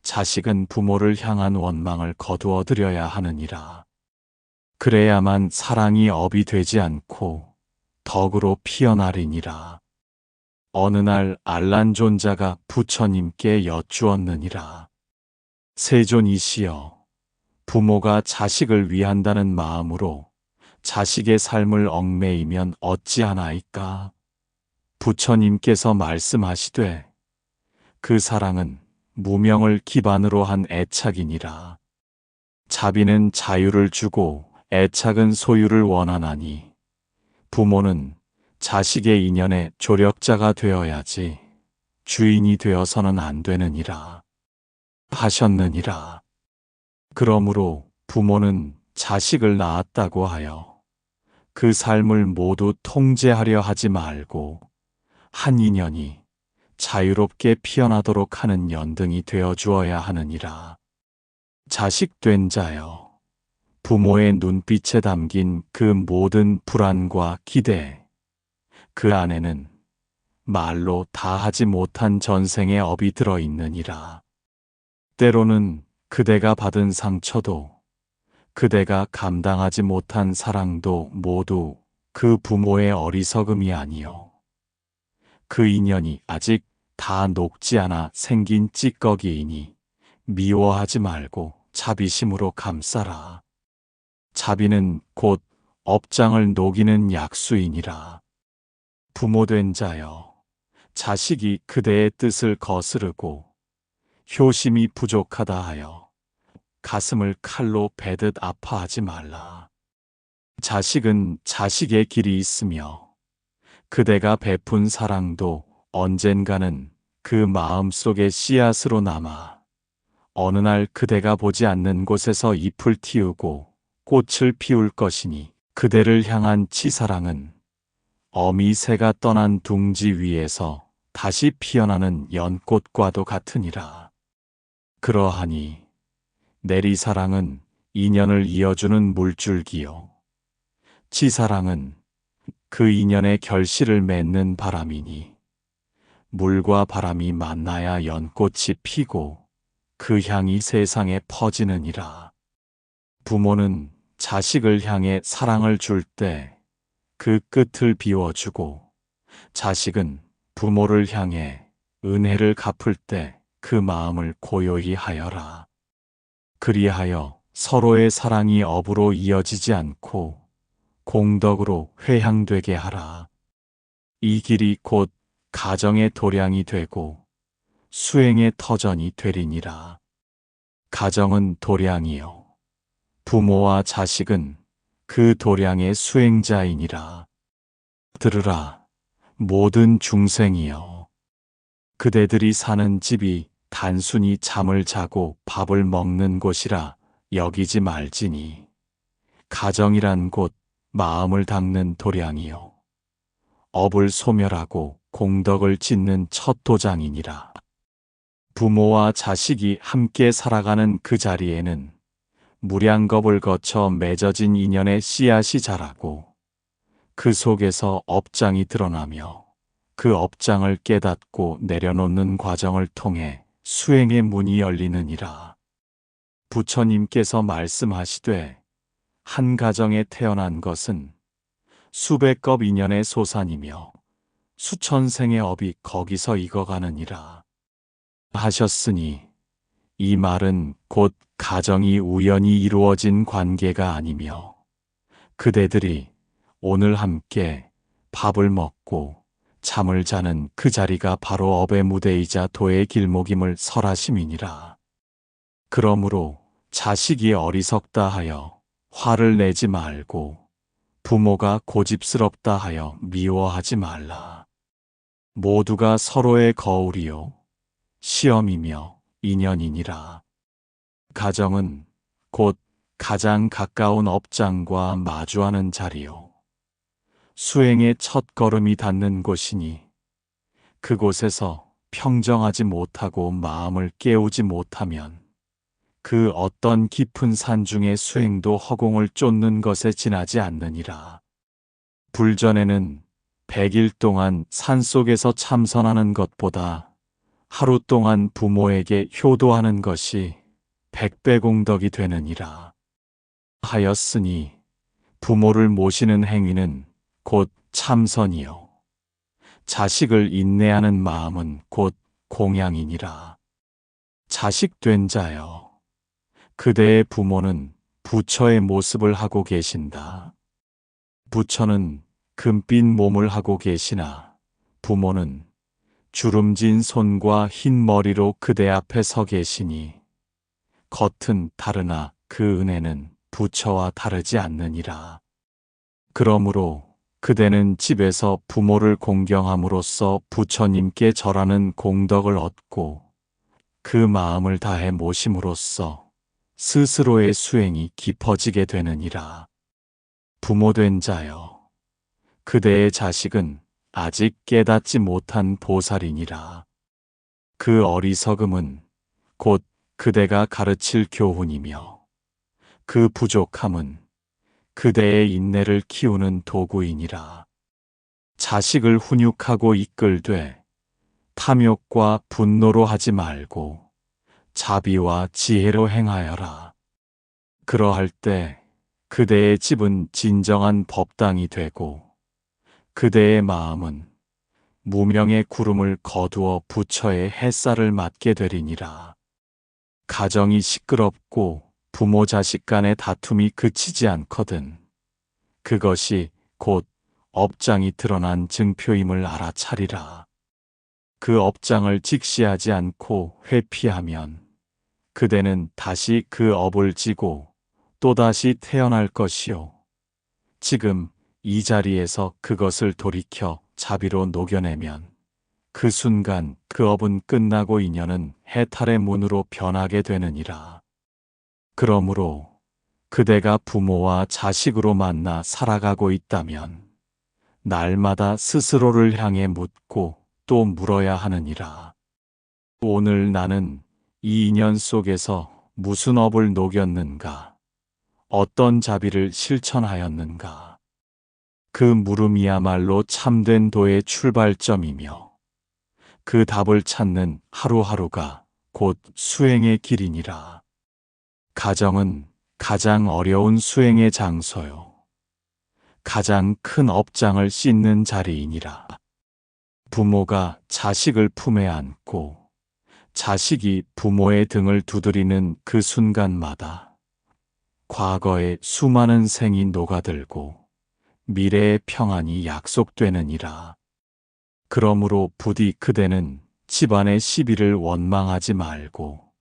자식은 부모를 향한 원망을 거두어 들여야 하느니라. 그래야만 사랑이 업이 되지 않고 덕으로 피어나리니라. 어느 날 알란존자가 부처님께 여쭈었느니라. 세존이시여, 부모가 자식을 위한다는 마음으로 자식의 삶을 얽매이면 어찌하나이까? 부처님께서 말씀하시되 그 사랑은 무명을 기반으로 한 애착이니라. 자비는 자유를 주고 애착은 소유를 원하나니 부모는 자식의 인연의 조력자가 되어야지 주인이 되어서는 안 되느니라 하셨느니라. 그러므로 부모는 자식을 낳았다고 하여 그 삶을 모두 통제하려 하지 말고 한 인연이 자유롭게 피어나도록 하는 연등이 되어 주어야 하느니라. 자식된 자여, 부모의 눈빛에 담긴 그 모든 불안과 기대, 그 안에는 말로 다 하지 못한 전생의 업이 들어 있느니라. 때로는 그대가 받은 상처도, 그대가 감당하지 못한 사랑도 모두 그 부모의 어리석음이 아니요, 그 인연이 아직 다 녹지 않아 생긴 찌꺼기이니 미워하지 말고 자비심으로 감싸라. 자비는 곧 업장을 녹이는 약수이니라. 부모된 자여, 자식이 그대의 뜻을 거스르고 효심이 부족하다 하여 가슴을 칼로 베듯 아파하지 말라. 자식은 자식의 길이 있으며 그대가 베푼 사랑도 언젠가는 그 마음속의 씨앗으로 남아 어느 날 그대가 보지 않는 곳에서 잎을 틔우고 꽃을 피울 것이니, 그대를 향한 치사랑은 어미 새가 떠난 둥지 위에서 다시 피어나는 연꽃과도 같으니라. 그러하니 내리사랑은 인연을 이어주는 물줄기요, 치사랑은 그 인연의 결실을 맺는 바람이니, 물과 바람이 만나야 연꽃이 피고 그 향이 세상에 퍼지느니라. 부모는 자식을 향해 사랑을 줄 때 그 끝을 비워주고, 자식은 부모를 향해 은혜를 갚을 때 그 마음을 고요히 하여라. 그리하여 서로의 사랑이 업으로 이어지지 않고 공덕으로 회향되게 하라. 이 길이 곧 가정의 도량이 되고 수행의 터전이 되리니라. 가정은 도량이요, 부모와 자식은 그 도량의 수행자이니라. 들으라, 모든 중생이여. 그대들이 사는 집이 단순히 잠을 자고 밥을 먹는 곳이라 여기지 말지니, 가정이란 곳 마음을 닦는 도량이요, 업을 소멸하고 공덕을 짓는 첫 도장이니라. 부모와 자식이 함께 살아가는 그 자리에는 무량겁을 거쳐 맺어진 인연의 씨앗이 자라고, 그 속에서 업장이 드러나며 그 업장을 깨닫고 내려놓는 과정을 통해 수행의 문이 열리느니라. 부처님께서 말씀하시되, 한 가정에 태어난 것은 수백 겁 인연의 소산이며 수천 생의 업이 거기서 익어가느니라 하셨으니, 이 말은 곧 가정이 우연히 이루어진 관계가 아니며 그대들이 오늘 함께 밥을 먹고 잠을 자는 그 자리가 바로 업의 무대이자 도의 길목임을 설하심이니라. 그러므로 자식이 어리석다 하여 화를 내지 말고 부모가 고집스럽다 하여 미워하지 말라. 모두가 서로의 거울이요 시험이며 인연이니라. 가정은 곧 가장 가까운 업장과 마주하는 자리요, 수행의 첫 걸음이 닿는 곳이니, 그곳에서 평정하지 못하고 마음을 깨우지 못하면 그 어떤 깊은 산중의 수행도 허공을 쫓는 것에 지나지 않느니라. 불전에는 100일 동안 산속에서 참선하는 것보다 하루 동안 부모에게 효도하는 것이 100배 공덕이 되느니라 하였으니, 부모를 모시는 행위는 곧 참선이요, 자식을 인내하는 마음은 곧 공양이니라. 자식된 자여, 그대의 부모는 부처의 모습을 하고 계신다. 부처는 금빛 몸을 하고 계시나 부모는 주름진 손과 흰 머리로 그대 앞에 서 계시니, 겉은 다르나 그 은혜는 부처와 다르지 않느니라. 그러므로 그대는 집에서 부모를 공경함으로써 부처님께 절하는 공덕을 얻고, 그 마음을 다해 모심으로써 스스로의 수행이 깊어지게 되느니라. 부모된 자여, 그대의 자식은 아직 깨닫지 못한 보살이니라. 그 어리석음은 곧 그대가 가르칠 교훈이며 그 부족함은 그대의 인내를 키우는 도구이니라. 자식을 훈육하고 이끌되 탐욕과 분노로 하지 말고 자비와 지혜로 행하여라. 그러할 때 그대의 집은 진정한 법당이 되고 그대의 마음은 무명의 구름을 거두어 부처의 햇살을 맞게 되리니라. 가정이 시끄럽고 부모 자식 간의 다툼이 그치지 않거든 그것이 곧 업장이 드러난 증표임을 알아차리라. 그 업장을 직시하지 않고 회피하면 그대는 다시 그 업을 지고 또다시 태어날 것이요. 지금 이 자리에서 그것을 돌이켜 자비로 녹여내면 그 순간 그 업은 끝나고 인연은 해탈의 문으로 변하게 되느니라. 그러므로 그대가 부모와 자식으로 만나 살아가고 있다면 날마다 스스로를 향해 묻고 또 물어야 하느니라. 오늘 나는 이 인연 속에서 무슨 업을 녹였는가? 어떤 자비를 실천하였는가? 그 물음이야말로 참된 도의 출발점이며 그 답을 찾는 하루하루가 곧 수행의 길이니라. 가정은 가장 어려운 수행의 장소요. 가장 큰 업장을 씻는 자리이니라. 부모가 자식을 품에 안고 자식이 부모의 등을 두드리는 그 순간마다 과거의 수많은 생이 녹아들고 미래의 평안이 약속되느니라. 그러므로 부디 그대는 집안의 시비를 원망하지 말고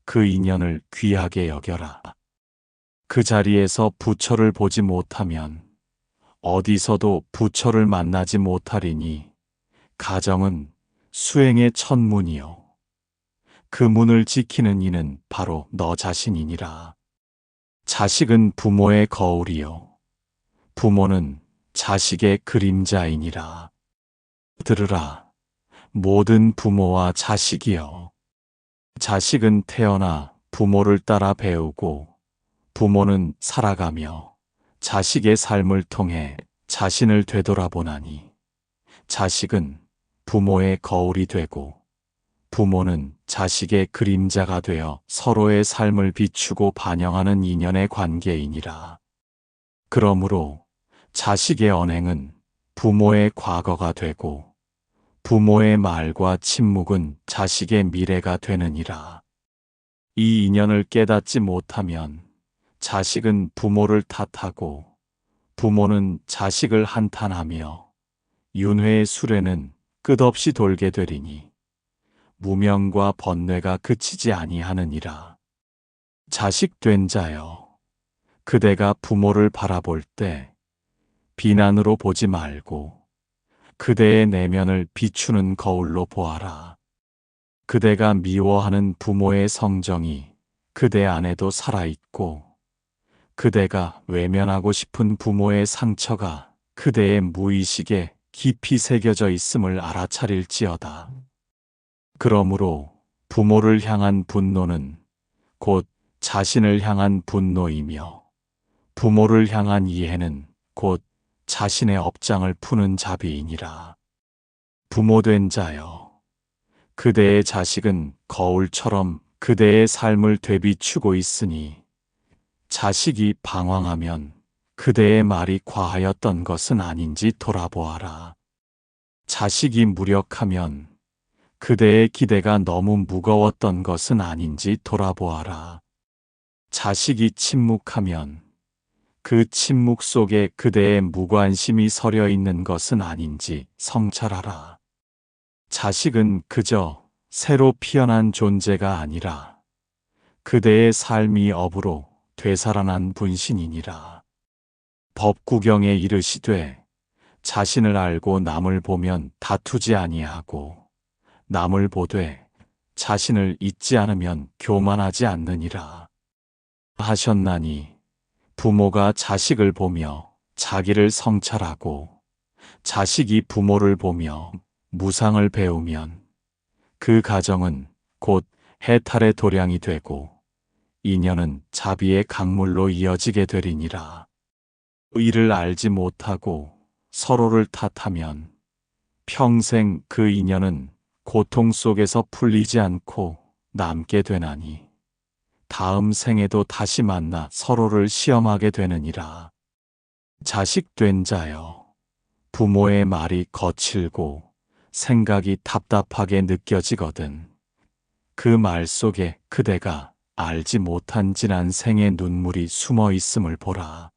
그 인연을 귀하게 여겨라. 그 자리에서 부처를 보지 못하면 어디서도 부처를 만나지 못하리니 가정은 수행의 첫 문이요. 그 문을 지키는 이는 바로 너 자신이니라. 자식은 부모의 거울이요. 부모는 자식의 그림자이니라. 들으라. 모든 부모와 자식이여. 자식은 태어나 부모를 따라 배우고 부모는 살아가며 자식의 삶을 통해 자신을 되돌아보나니 자식은 부모의 거울이 되고 부모는 자식의 그림자가 되어 서로의 삶을 비추고 반영하는 인연의 관계이니라. 그러므로 자식의 언행은 부모의 과거가 되고 부모의 말과 침묵은 자식의 미래가 되느니라. 이 인연을 깨닫지 못하면 자식은 부모를 탓하고 부모는 자식을 한탄하며 윤회의 수레는 끝없이 돌게 되리니 무명과 번뇌가 그치지 아니하느니라. 자식된 자여, 그대가 부모를 바라볼 때 비난으로 보지 말고 그대의 내면을 비추는 거울로 보아라. 그대가 미워하는 부모의 성정이 그대 안에도 살아있고 그대가 외면하고 싶은 부모의 상처가 그대의 무의식에 깊이 새겨져 있음을 알아차릴지어다. 그러므로 부모를 향한 분노는 곧 자신을 향한 분노이며 부모를 향한 이해는 곧 자신의 업장을 푸는 자비이니라. 부모된 자여, 그대의 자식은 거울처럼 그대의 삶을 되비추고 있으니 자식이 방황하면 그대의 말이 과하였던 것은 아닌지 돌아보아라. 자식이 무력하면 그대의 기대가 너무 무거웠던 것은 아닌지 돌아보아라. 자식이 침묵하면 그 침묵 속에 그대의 무관심이 서려 있는 것은 아닌지 성찰하라. 자식은 그저 새로 피어난 존재가 아니라 그대의 삶이 업으로 되살아난 분신이니라. 법구경에 이르시되 자신을 알고 남을 보면 다투지 아니하고 남을 보되 자신을 잊지 않으면 교만하지 않느니라 하셨나니 부모가 자식을 보며 자기를 성찰하고 자식이 부모를 보며 무상을 배우면 그 가정은 곧 해탈의 도량이 되고 인연은 자비의 강물로 이어지게 되리니라. 이를 알지 못하고 서로를 탓하면 평생 그 인연은 고통 속에서 풀리지 않고 남게 되나니 다음 생에도 다시 만나 서로를 시험하게 되느니라. 자식 된 자여, 부모의 말이 거칠고 생각이 답답하게 느껴지거든 그 말 속에 그대가 알지 못한 지난 생의 눈물이 숨어 있음을 보라.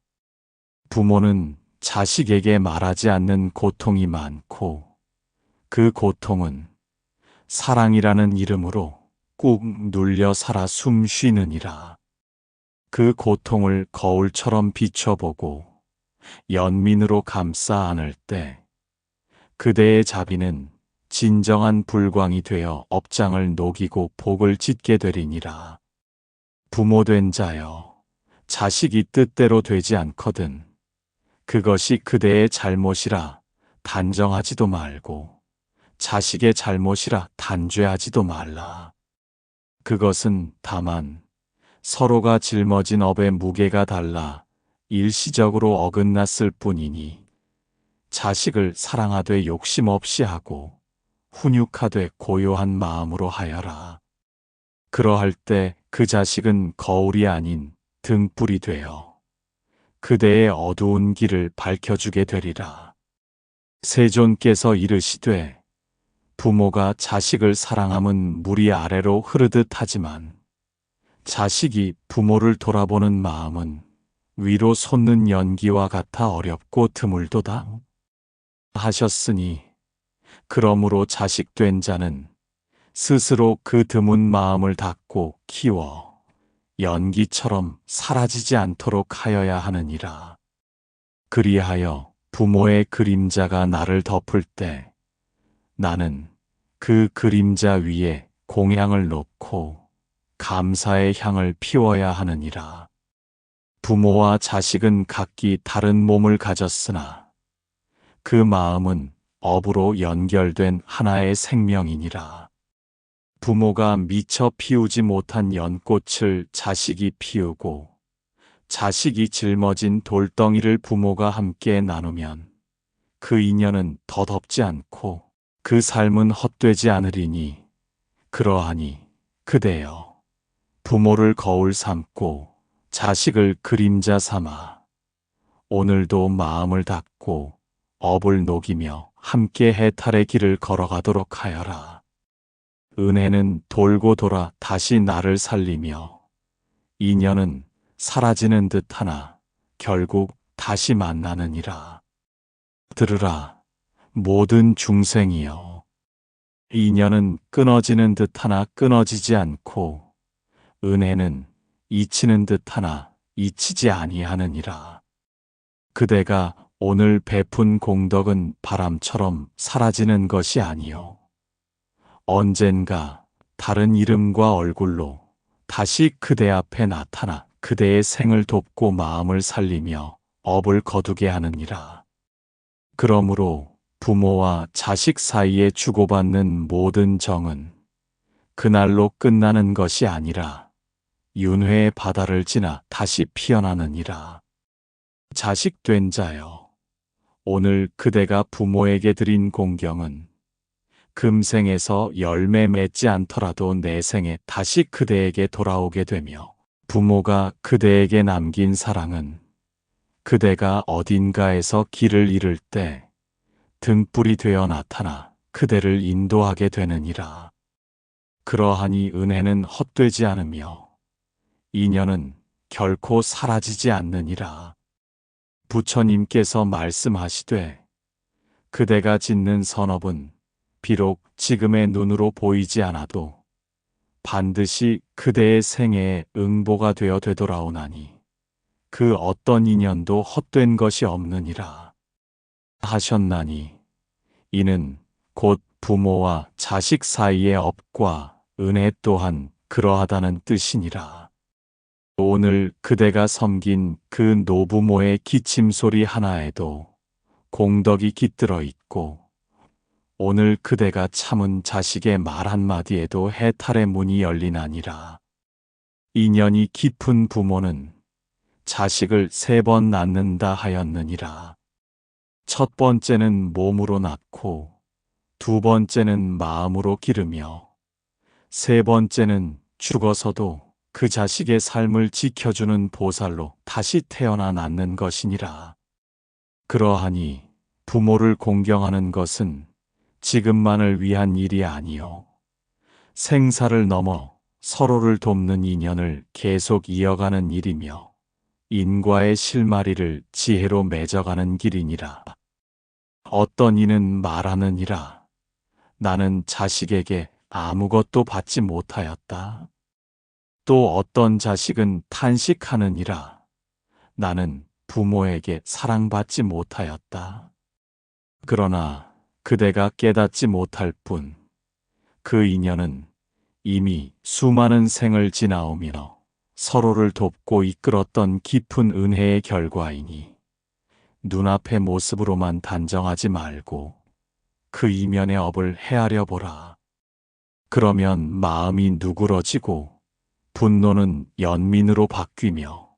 부모는 자식에게 말하지 않는 고통이 많고 그 고통은 사랑이라는 이름으로 꾹 눌려 살아 숨 쉬느니라. 그 고통을 거울처럼 비춰보고 연민으로 감싸 안을 때 그대의 자비는 진정한 불광이 되어 업장을 녹이고 복을 짓게 되리니라. 부모된 자여, 자식이 뜻대로 되지 않거든 그것이 그대의 잘못이라 단정하지도 말고 자식의 잘못이라 단죄하지도 말라. 그것은 다만 서로가 짊어진 업의 무게가 달라 일시적으로 어긋났을 뿐이니 자식을 사랑하되 욕심 없이 하고 훈육하되 고요한 마음으로 하여라. 그러할 때 그 자식은 거울이 아닌 등불이 되어 그대의 어두운 길을 밝혀주게 되리라. 세존께서 이르시되 부모가 자식을 사랑함은 물 아래로 흐르듯 하지만 자식이 부모를 돌아보는 마음은 위로 솟는 연기와 같아 어렵고 드물도다 하셨으니 그러므로 자식 된 자는 스스로 그 드문 마음을 닫고 키워 연기처럼 사라지지 않도록 하여야 하느니라. 그리하여 부모의 그림자가 나를 덮을 때 나는 그 그림자 위에 공향을 놓고 감사의 향을 피워야 하느니라. 부모와 자식은 각기 다른 몸을 가졌으나 그 마음은 업으로 연결된 하나의 생명이니라. 부모가 미처 피우지 못한 연꽃을 자식이 피우고 자식이 짊어진 돌덩이를 부모가 함께 나누면 그 인연은 덧없지 않고 그 삶은 헛되지 않으리니 그러하니 그대여 부모를 거울 삼고 자식을 그림자 삼아 오늘도 마음을 닫고 업을 녹이며 함께 해탈의 길을 걸어가도록 하여라. 은혜는 돌고 돌아 다시 나를 살리며 인연은 사라지는 듯하나 결국 다시 만나느니라. 들으라 모든 중생이여, 인연은 끊어지는 듯하나 끊어지지 않고 은혜는 잊히는 듯하나 잊히지 아니하느니라. 그대가 오늘 베푼 공덕은 바람처럼 사라지는 것이 아니요 언젠가 다른 이름과 얼굴로 다시 그대 앞에 나타나 그대의 생을 돕고 마음을 살리며 업을 거두게 하느니라. 그러므로 부모와 자식 사이에 주고받는 모든 정은 그날로 끝나는 것이 아니라 윤회의 바다를 지나 다시 피어나느니라. 자식 된 자여, 오늘 그대가 부모에게 드린 공경은 금생에서 열매 맺지 않더라도 내생에 다시 그대에게 돌아오게 되며 부모가 그대에게 남긴 사랑은 그대가 어딘가에서 길을 잃을 때 등불이 되어 나타나 그대를 인도하게 되느니라. 그러하니 은혜는 헛되지 않으며 인연은 결코 사라지지 않느니라. 부처님께서 말씀하시되 그대가 짓는 선업은 비록 지금의 눈으로 보이지 않아도 반드시 그대의 생애에 응보가 되어 되돌아오나니 그 어떤 인연도 헛된 것이 없느니라 하셨나니 이는 곧 부모와 자식 사이의 업과 은혜 또한 그러하다는 뜻이니라. 오늘 그대가 섬긴 그 노부모의 기침소리 하나에도 공덕이 깃들어 있고, 오늘 그대가 참은 자식의 말 한마디에도 해탈의 문이 열리나니라. 인연이 깊은 부모는 자식을 3번 낳는다 하였느니라. 첫 번째는 몸으로 낳고, 2번째는 마음으로 기르며, 3번째는 죽어서도 그 자식의 삶을 지켜주는 보살로 다시 태어나 낳는 것이니라. 그러하니 부모를 공경하는 것은 지금만을 위한 일이 아니요, 생사를 넘어 서로를 돕는 인연을 계속 이어가는 일이며, 인과의 실마리를 지혜로 맺어가는 길이니라. 어떤 이는 말하느니라. 나는 자식에게 아무것도 받지 못하였다. 또 어떤 자식은 탄식하느니라. 나는 부모에게 사랑받지 못하였다. 그러나 그대가 깨닫지 못할 뿐, 그 인연은 이미 수많은 생을 지나오며 서로를 돕고 이끌었던 깊은 은혜의 결과이니, 눈앞의 모습으로만 단정하지 말고 그 이면의 업을 헤아려 보라. 그러면 마음이 누그러지고 분노는 연민으로 바뀌며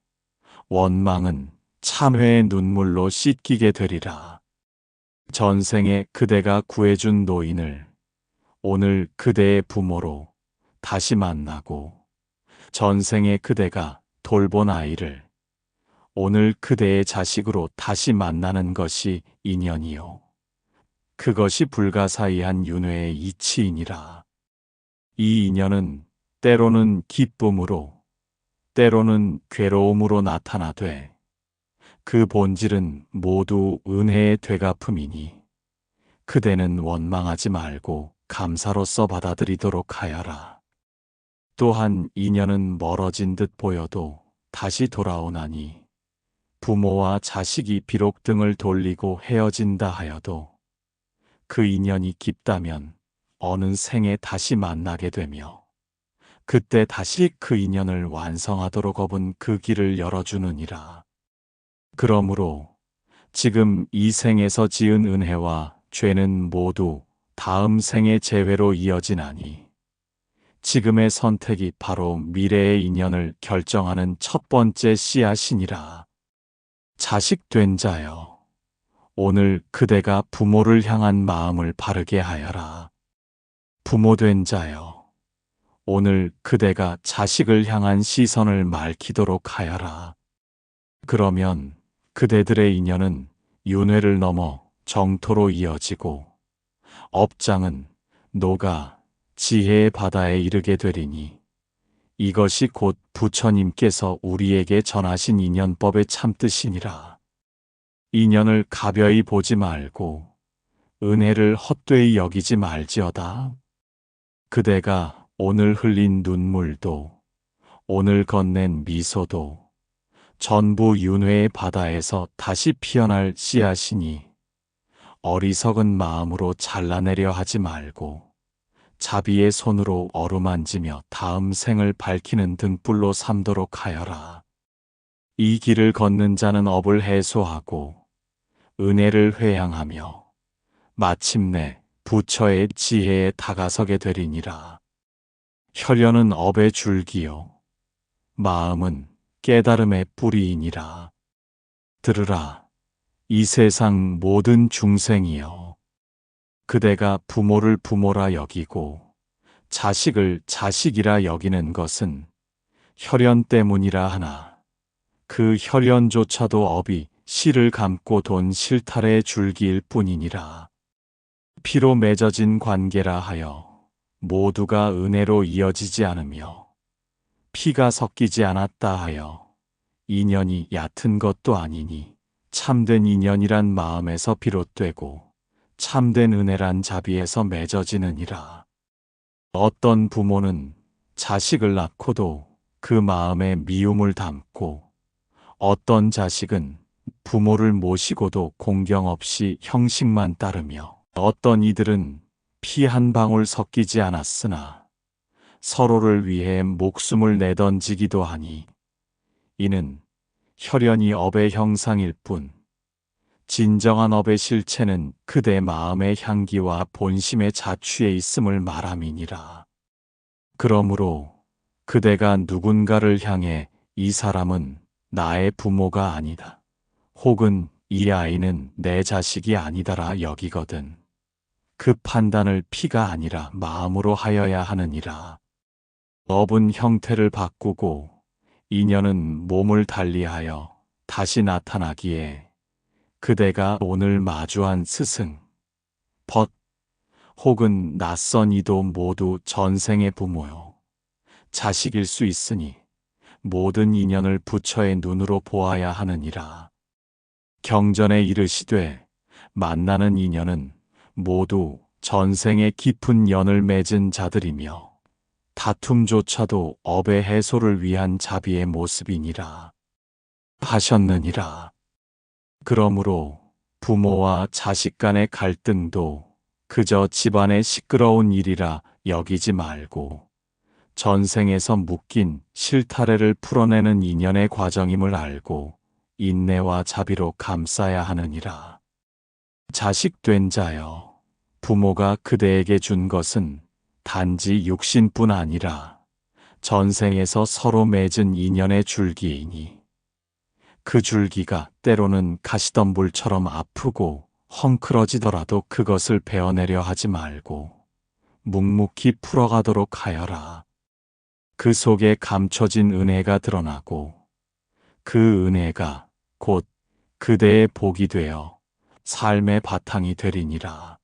원망은 참회의 눈물로 씻기게 되리라. 전생에 그대가 구해준 노인을 오늘 그대의 부모로 다시 만나고, 전생에 그대가 돌본 아이를 오늘 그대의 자식으로 다시 만나는 것이 인연이요, 그것이 불가사의한 윤회의 이치이니라. 이 인연은 때로는 기쁨으로, 때로는 괴로움으로 나타나되 그 본질은 모두 은혜의 되갚음이니, 그대는 원망하지 말고 감사로써 받아들이도록 하여라. 또한 인연은 멀어진 듯 보여도 다시 돌아오나니, 부모와 자식이 비록 등을 돌리고 헤어진다 하여도 그 인연이 깊다면 어느 생에 다시 만나게 되며, 그때 다시 그 인연을 완성하도록 업은 그 길을 열어주느니라. 그러므로 지금 이 생에서 지은 은혜와 죄는 모두 다음 생의 재회로 이어지나니, 지금의 선택이 바로 미래의 인연을 결정하는 첫 번째 씨앗이니라. 자식 된 자여, 오늘 그대가 부모를 향한 마음을 바르게 하여라. 부모 된 자여, 오늘 그대가 자식을 향한 시선을 맑히도록 하여라. 그러면 그대들의 인연은 윤회를 넘어 정토로 이어지고, 업장은 녹아 지혜의 바다에 이르게 되리니, 이것이 곧 부처님께서 우리에게 전하신 인연법의 참뜻이니라. 인연을 가벼이 보지 말고 은혜를 헛되이 여기지 말지어다. 그대가 오늘 흘린 눈물도, 오늘 건넨 미소도 전부 윤회의 바다에서 다시 피어날 씨앗이니, 어리석은 마음으로 잘라내려 하지 말고 자비의 손으로 어루만지며 다음 생을 밝히는 등불로 삼도록 하여라. 이 길을 걷는 자는 업을 해소하고 은혜를 회양하며 마침내 부처의 지혜에 다가서게 되리니라. 혈연은 업의 줄기요, 마음은 깨달음의 뿌리이니라. 들으라, 이 세상 모든 중생이여. 그대가 부모를 부모라 여기고 자식을 자식이라 여기는 것은 혈연 때문이라 하나, 그 혈연조차도 업이 실을 감고 돈 실타래의 줄기일 뿐이니라. 피로 맺어진 관계라 하여 모두가 은혜로 이어지지 않으며, 피가 섞이지 않았다 하여 인연이 얕은 것도 아니니, 참된 인연이란 마음에서 비롯되고 참된 은혜란 자비에서 맺어지느니라. 어떤 부모는 자식을 낳고도 그 마음에 미움을 담고, 어떤 자식은 부모를 모시고도 공경 없이 형식만 따르며, 어떤 이들은 피 한 방울 섞이지 않았으나 서로를 위해 목숨을 내던지기도 하니, 이는 혈연이 업의 형상일 뿐, 진정한 업의 실체는 그대 마음의 향기와 본심의 자취에 있음을 말함이니라. 그러므로 그대가 누군가를 향해 이 사람은 나의 부모가 아니다, 혹은 이 아이는 내 자식이 아니다라 여기거든, 그 판단을 피가 아니라 마음으로 하여야 하느니라. 업은 형태를 바꾸고 인연은 몸을 달리하여 다시 나타나기에 그대가 오늘 마주한 스승, 벗, 혹은 낯선 이도 모두 전생의 부모요, 자식일 수 있으니 모든 인연을 부처의 눈으로 보아야 하느니라. 경전에 이르시되 만나는 인연은 모두 전생의 깊은 연을 맺은 자들이며 다툼조차도 업의 해소를 위한 자비의 모습이니라 하셨느니라. 그러므로 부모와 자식 간의 갈등도 그저 집안의 시끄러운 일이라 여기지 말고 전생에서 묶인 실타래를 풀어내는 인연의 과정임을 알고 인내와 자비로 감싸야 하느니라. 자식된 자여, 부모가 그대에게 준 것은 단지 육신뿐 아니라 전생에서 서로 맺은 인연의 줄기이니 그 줄기가 때로는 가시덤불처럼 아프고 헝클어지더라도 그것을 베어내려 하지 말고 묵묵히 풀어가도록 하여라. 그 속에 감춰진 은혜가 드러나고 그 은혜가 곧 그대의 복이 되어 삶의 바탕이 되리니라.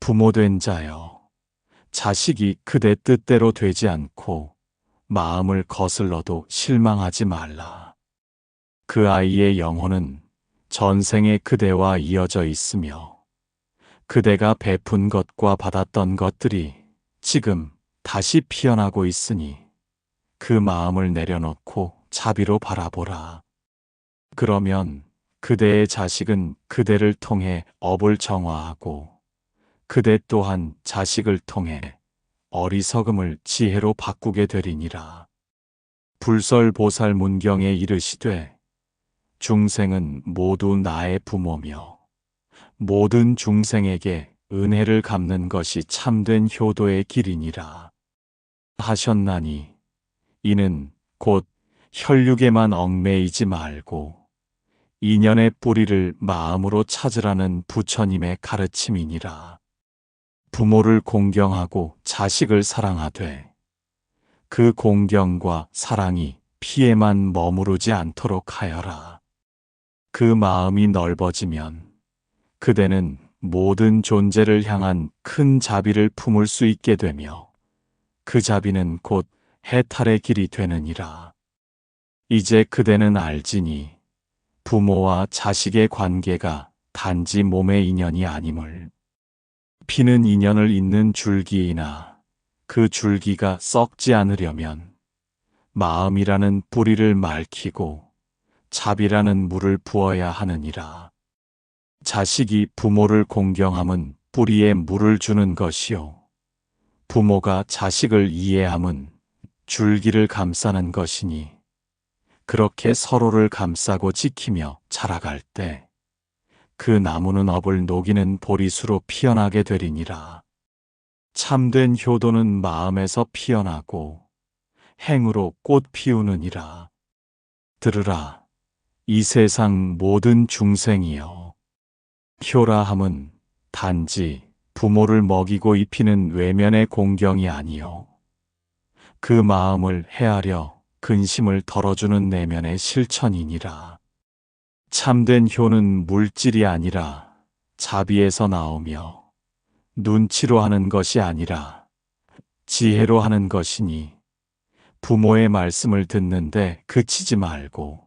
부모된 자여, 자식이 그대 뜻대로 되지 않고 마음을 거슬러도 실망하지 말라. 그 아이의 영혼은 전생의 그대와 이어져 있으며 그대가 베푼 것과 받았던 것들이 지금 다시 피어나고 있으니 그 마음을 내려놓고 자비로 바라보라. 그러면 그대의 자식은 그대를 통해 업을 정화하고 그대 또한 자식을 통해 어리석음을 지혜로 바꾸게 되리니라. 불설보살 문경에 이르시되 중생은 모두 나의 부모며 모든 중생에게 은혜를 갚는 것이 참된 효도의 길이니라 하셨나니 이는 곧 혈육에만 얽매이지 말고 인연의 뿌리를 마음으로 찾으라는 부처님의 가르침이니라. 부모를 공경하고 자식을 사랑하되 그 공경과 사랑이 피에만 머무르지 않도록 하여라. 그 마음이 넓어지면 그대는 모든 존재를 향한 큰 자비를 품을 수 있게 되며 그 자비는 곧 해탈의 길이 되느니라. 이제 그대는 알지니 부모와 자식의 관계가 단지 몸의 인연이 아님을, 피는 인연을 잇는 줄기이나 그 줄기가 썩지 않으려면 마음이라는 뿌리를 말키고 자비라는 물을 부어야 하느니라. 자식이 부모를 공경함은 뿌리에 물을 주는 것이요, 부모가 자식을 이해함은 줄기를 감싸는 것이니 그렇게 서로를 감싸고 지키며 자라갈 때 그 나무는 업을 녹이는 보리수로 피어나게 되리니라. 참된 효도는 마음에서 피어나고 행으로 꽃 피우느니라. 들으라, 이 세상 모든 중생이여, 효라함은 단지 부모를 먹이고 입히는 외면의 공경이 아니요, 그 마음을 헤아려 근심을 덜어주는 내면의 실천이니라. 참된 효는 물질이 아니라 자비에서 나오며 눈치로 하는 것이 아니라 지혜로 하는 것이니 부모의 말씀을 듣는데 그치지 말고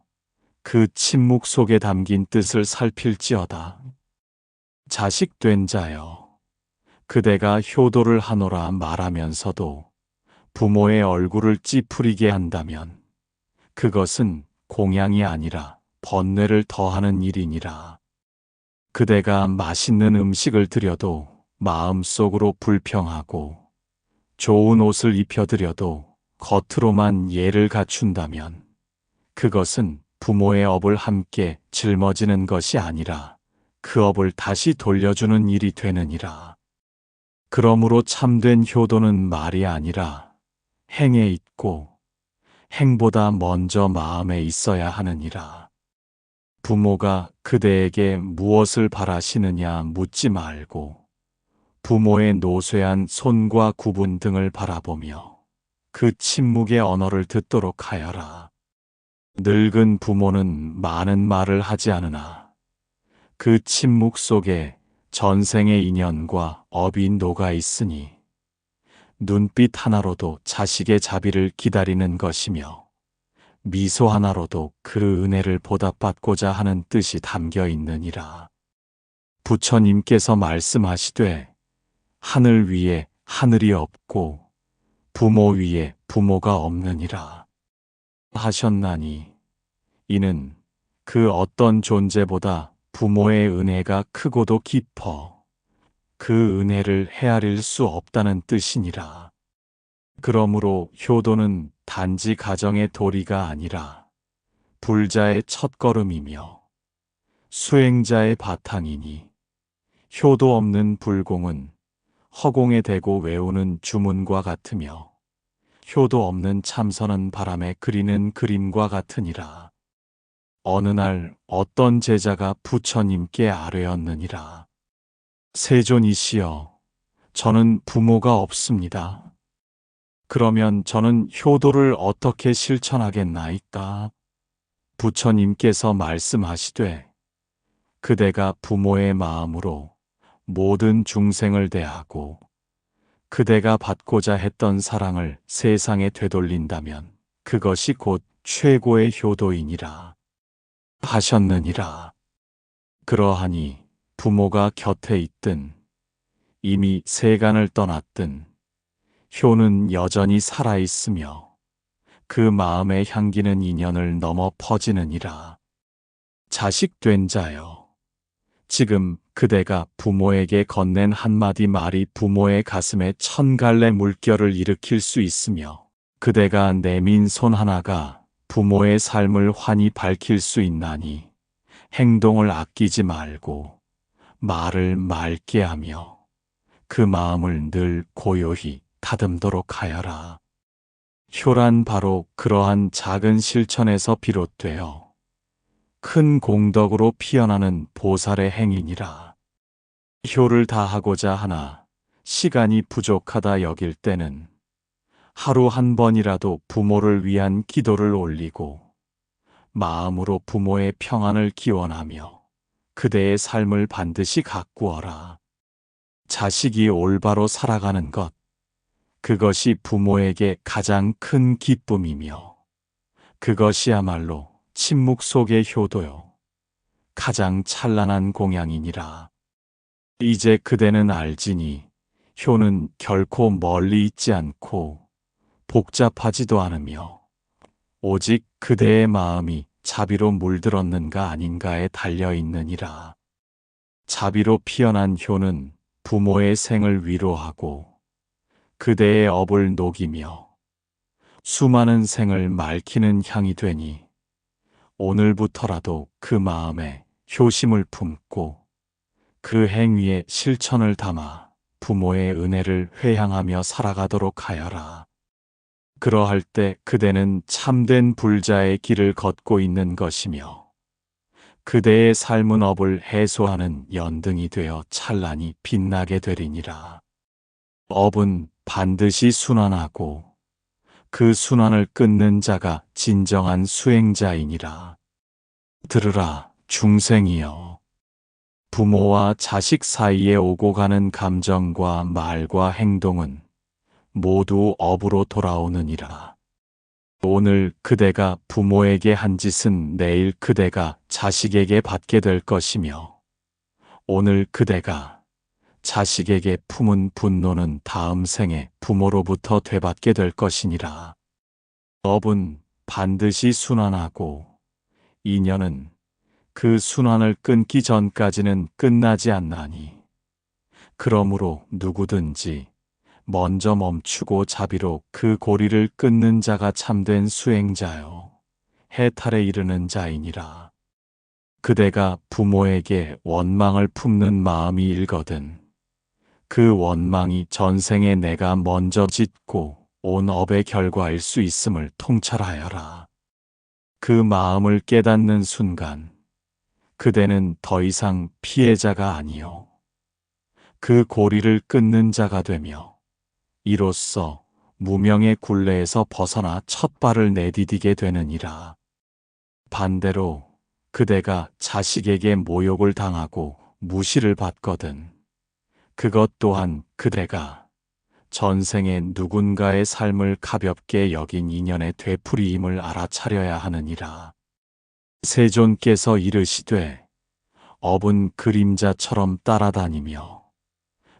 그 침묵 속에 담긴 뜻을 살필지어다. 자식된 자여, 그대가 효도를 하노라 말하면서도 부모의 얼굴을 찌푸리게 한다면 그것은 공양이 아니라 번뇌를 더하는 일이니라. 그대가 맛있는 음식을 드려도 마음속으로 불평하고 좋은 옷을 입혀드려도 겉으로만 예를 갖춘다면 그것은 부모의 업을 함께 짊어지는 것이 아니라 그 업을 다시 돌려주는 일이 되느니라. 그러므로 참된 효도는 말이 아니라 행에 있고 행보다 먼저 마음에 있어야 하느니라. 부모가 그대에게 무엇을 바라시느냐 묻지 말고 부모의 노쇠한 손과 구분 등을 바라보며 그 침묵의 언어를 듣도록 하여라. 늙은 부모는 많은 말을 하지 않으나 그 침묵 속에 전생의 인연과 업이 녹아 있으니 눈빛 하나로도 자식의 자비를 기다리는 것이며 미소 하나로도 그 은혜를 보답받고자 하는 뜻이 담겨 있느니라. 부처님께서 말씀하시되 하늘 위에 하늘이 없고 부모 위에 부모가 없느니라 하셨나니 이는 그 어떤 존재보다 부모의 은혜가 크고도 깊어 그 은혜를 헤아릴 수 없다는 뜻이니라. 그러므로 효도는 단지 가정의 도리가 아니라 불자의 첫걸음이며 수행자의 바탕이니 효도 없는 불공은 허공에 대고 외우는 주문과 같으며 효도 없는 참선은 바람에 그리는 그림과 같으니라. 어느 날 어떤 제자가 부처님께 아뢰었느니라. 세존이시여, 저는 부모가 없습니다. 그러면 저는 효도를 어떻게 실천하겠나이까? 부처님께서 말씀하시되 그대가 부모의 마음으로 모든 중생을 대하고 그대가 받고자 했던 사랑을 세상에 되돌린다면 그것이 곧 최고의 효도이니라 하셨느니라. 그러하니 부모가 곁에 있든 이미 세간을 떠났든 효는 여전히 살아있으며 그 마음의 향기는 인연을 넘어 퍼지느니라. 자식된 자여, 지금 그대가 부모에게 건넨 한마디 말이 부모의 가슴에 1000갈래 물결을 일으킬 수 있으며 그대가 내민 손 하나가 부모의 삶을 환히 밝힐 수 있나니 행동을 아끼지 말고 말을 맑게 하며 그 마음을 늘 고요히 다듬도록 하여라. 효란 바로 그러한 작은 실천에서 비롯되어 큰 공덕으로 피어나는 보살의 행위니라. 효를 다하고자 하나 시간이 부족하다 여길 때는 하루 한 번이라도 부모를 위한 기도를 올리고 마음으로 부모의 평안을 기원하며 그대의 삶을 반드시 가꾸어라. 자식이 올바로 살아가는 것, 그것이 부모에게 가장 큰 기쁨이며 그것이야말로 침묵 속의 효도요 가장 찬란한 공양이니라. 이제 그대는 알지니 효는 결코 멀리 있지 않고 복잡하지도 않으며 오직 그대의 마음이 자비로 물들었는가 아닌가에 달려있느니라. 자비로 피어난 효는 부모의 생을 위로하고 그대의 업을 녹이며 수많은 생을 맑히는 향이 되니 오늘부터라도 그 마음에 효심을 품고 그 행위에 실천을 담아 부모의 은혜를 회향하며 살아가도록 하여라. 그러할 때 그대는 참된 불자의 길을 걷고 있는 것이며 그대의 삶은 업을 해소하는 연등이 되어 찬란히 빛나게 되리니라. 업은 반드시 순환하고 그 순환을 끊는 자가 진정한 수행자이니라. 들으라, 중생이여. 부모와 자식 사이에 오고 가는 감정과 말과 행동은 모두 업으로 돌아오느니라. 오늘 그대가 부모에게 한 짓은 내일 그대가 자식에게 받게 될 것이며 오늘 그대가 자식에게 품은 분노는 다음 생에 부모로부터 되받게 될 것이니라. 업은 반드시 순환하고 인연은 그 순환을 끊기 전까지는 끝나지 않나니 그러므로 누구든지 먼저 멈추고 자비로 그 고리를 끊는 자가 참된 수행자요 해탈에 이르는 자이니라. 그대가 부모에게 원망을 품는 마음이 일거든 그 원망이 전생에 내가 먼저 짓고 온 업의 결과일 수 있음을 통찰하여라. 그 마음을 깨닫는 순간 그대는 더 이상 피해자가 아니요 그 고리를 끊는 자가 되며 이로써 무명의 굴레에서 벗어나 첫 발을 내디디게 되느니라. 반대로 그대가 자식에게 모욕을 당하고 무시를 받거든 그것 또한 그대가 전생에 누군가의 삶을 가볍게 여긴 인연의 되풀이임을 알아차려야 하느니라. 세존께서 이르시되 업은 그림자처럼 따라다니며